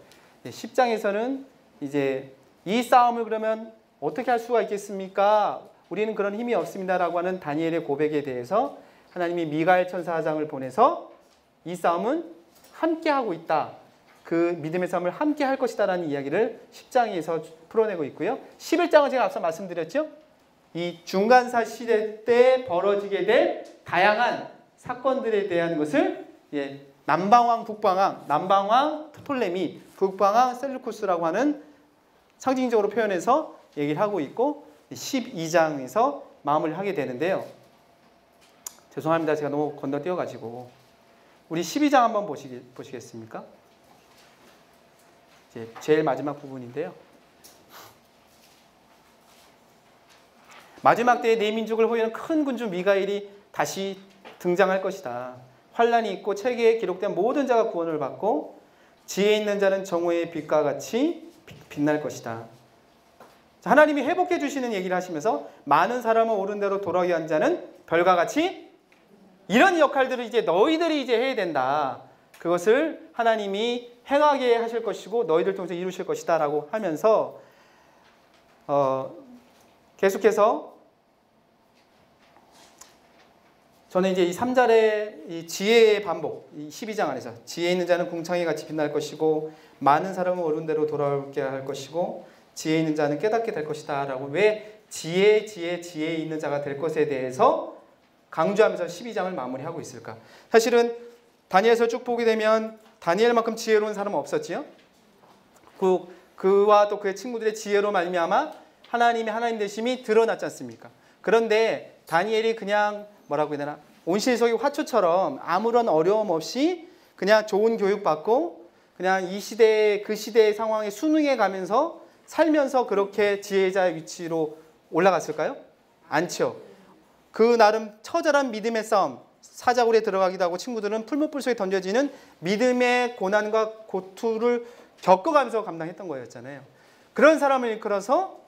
10장에서는 이제 이 싸움을 그러면 어떻게 할 수가 있겠습니까? 우리는 그런 힘이 없습니다라고 하는 다니엘의 고백에 대해서 하나님이 미가엘 천사장을 보내서 이 싸움은 함께 하고 있다. 그 믿음의 싸움을 함께 할 것이다라는 이야기를 10장에서 풀어내고 있고요. 11장은 제가 앞서 말씀드렸죠. 이 중간사 시대 때 벌어지게 될 다양한 사건들에 대한 것을 남방왕, 북방왕, 남방왕 프톨레미, 북방왕 셀루쿠스라고 하는 상징적으로 표현해서 얘기를 하고 있고 12장에서 마무리를 하게 되는데요. 죄송합니다. 제가 너무 건너뛰어가지고 우리 12장 한번 보시겠습니까? 이제 제일 마지막 부분인데요. 마지막 때에 네 민족을 호위하는 큰 군주 미가엘이 다시 등장할 것이다. 환란이 있고 책에 기록된 모든 자가 구원을 받고 지혜 있는 자는 정오의 빛과 같이 빛날 것이다. 하나님이 회복해 주시는 얘기를 하시면서 많은 사람을 옳은 대로 돌아오게 한 자는 별과 같이 이런 역할들을 이제 너희들이 이제 해야 된다. 그것을 하나님이 행하게 하실 것이고 너희들 통해서 이루실 것이다 라고 하면서 계속해서 저는 이제 이 3절의 이 지혜의 반복, 이 12장 안에서 지혜 있는 자는 궁창에 같이 빛날 것이고 많은 사람은 옳은 대로 돌아오게 할 것이고 지혜 있는 자는 깨닫게 될 것이다 라고 왜 지혜 있는 자가 될 것에 대해서 강조하면서 12장을 마무리하고 있을까? 사실은 다니엘서 쭉 보게 되면 다니엘만큼 지혜로운 사람은 없었지요. 그와 또 그의 친구들의 지혜로 말미암아 하나님의 하나님 되심이 드러났지 않습니까? 그런데 다니엘이 그냥 뭐라고 해야 되나? 온실속의 화초처럼 아무런 어려움 없이 그냥 좋은 교육받고 그냥 이 시대의 그 시대의 상황에 순응해 가면서 살면서 그렇게 지혜자의 위치로 올라갔을까요? 않죠. 그 나름 처절한 믿음의 싸움, 사자굴에 들어가기도 하고 친구들은 풀무불 속에 던져지는 믿음의 고난과 고투를 겪어가면서 감당했던 거였잖아요. 그런 사람을 이끌어서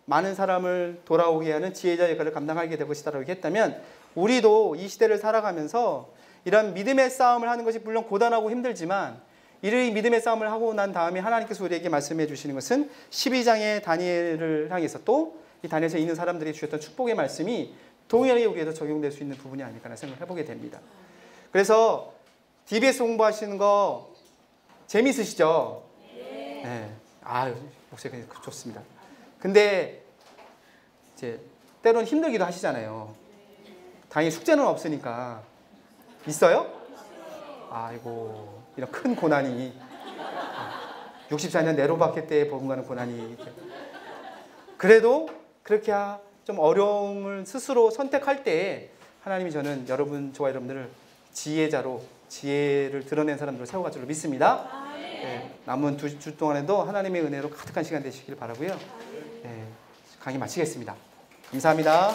많은 사람을 돌아오게 하는 지혜자 역할을 감당하게 될 것이다 라고 했다면 우리도 이 시대를 살아가면서 이런 믿음의 싸움을 하는 것이 물론 고단하고 힘들지만 이 믿음의 싸움을 하고 난 다음에 하나님께서 우리에게 말씀해 주시는 것은 12장의 다니엘을 향해서 또 이 다니엘서에 있는 사람들이 주셨던 축복의 말씀이 동일하게 우리에도 적용될 수 있는 부분이 아닐까라는 생각을 해보게 됩니다. 그래서 DBS 공부하시는 거 재미있으시죠? 네. 목소리가 좋습니다. 근데 이제 때로는 힘들기도 하시잖아요. 다행히 숙제는 없으니까. 있어요? 아이고, 이런 큰 고난이 64년 네로바켓 때에 버금가는 고난이 그래도 그렇게 좀 어려움을 스스로 선택할 때 하나님이 저는 저와 여러분들을 지혜자로 지혜를 드러낸 사람들로 세워갈 줄로 믿습니다. 네, 남은 2주 동안에도 하나님의 은혜로 가득한 시간 되시길 바라고요. 네, 강의 마치겠습니다. 감사합니다.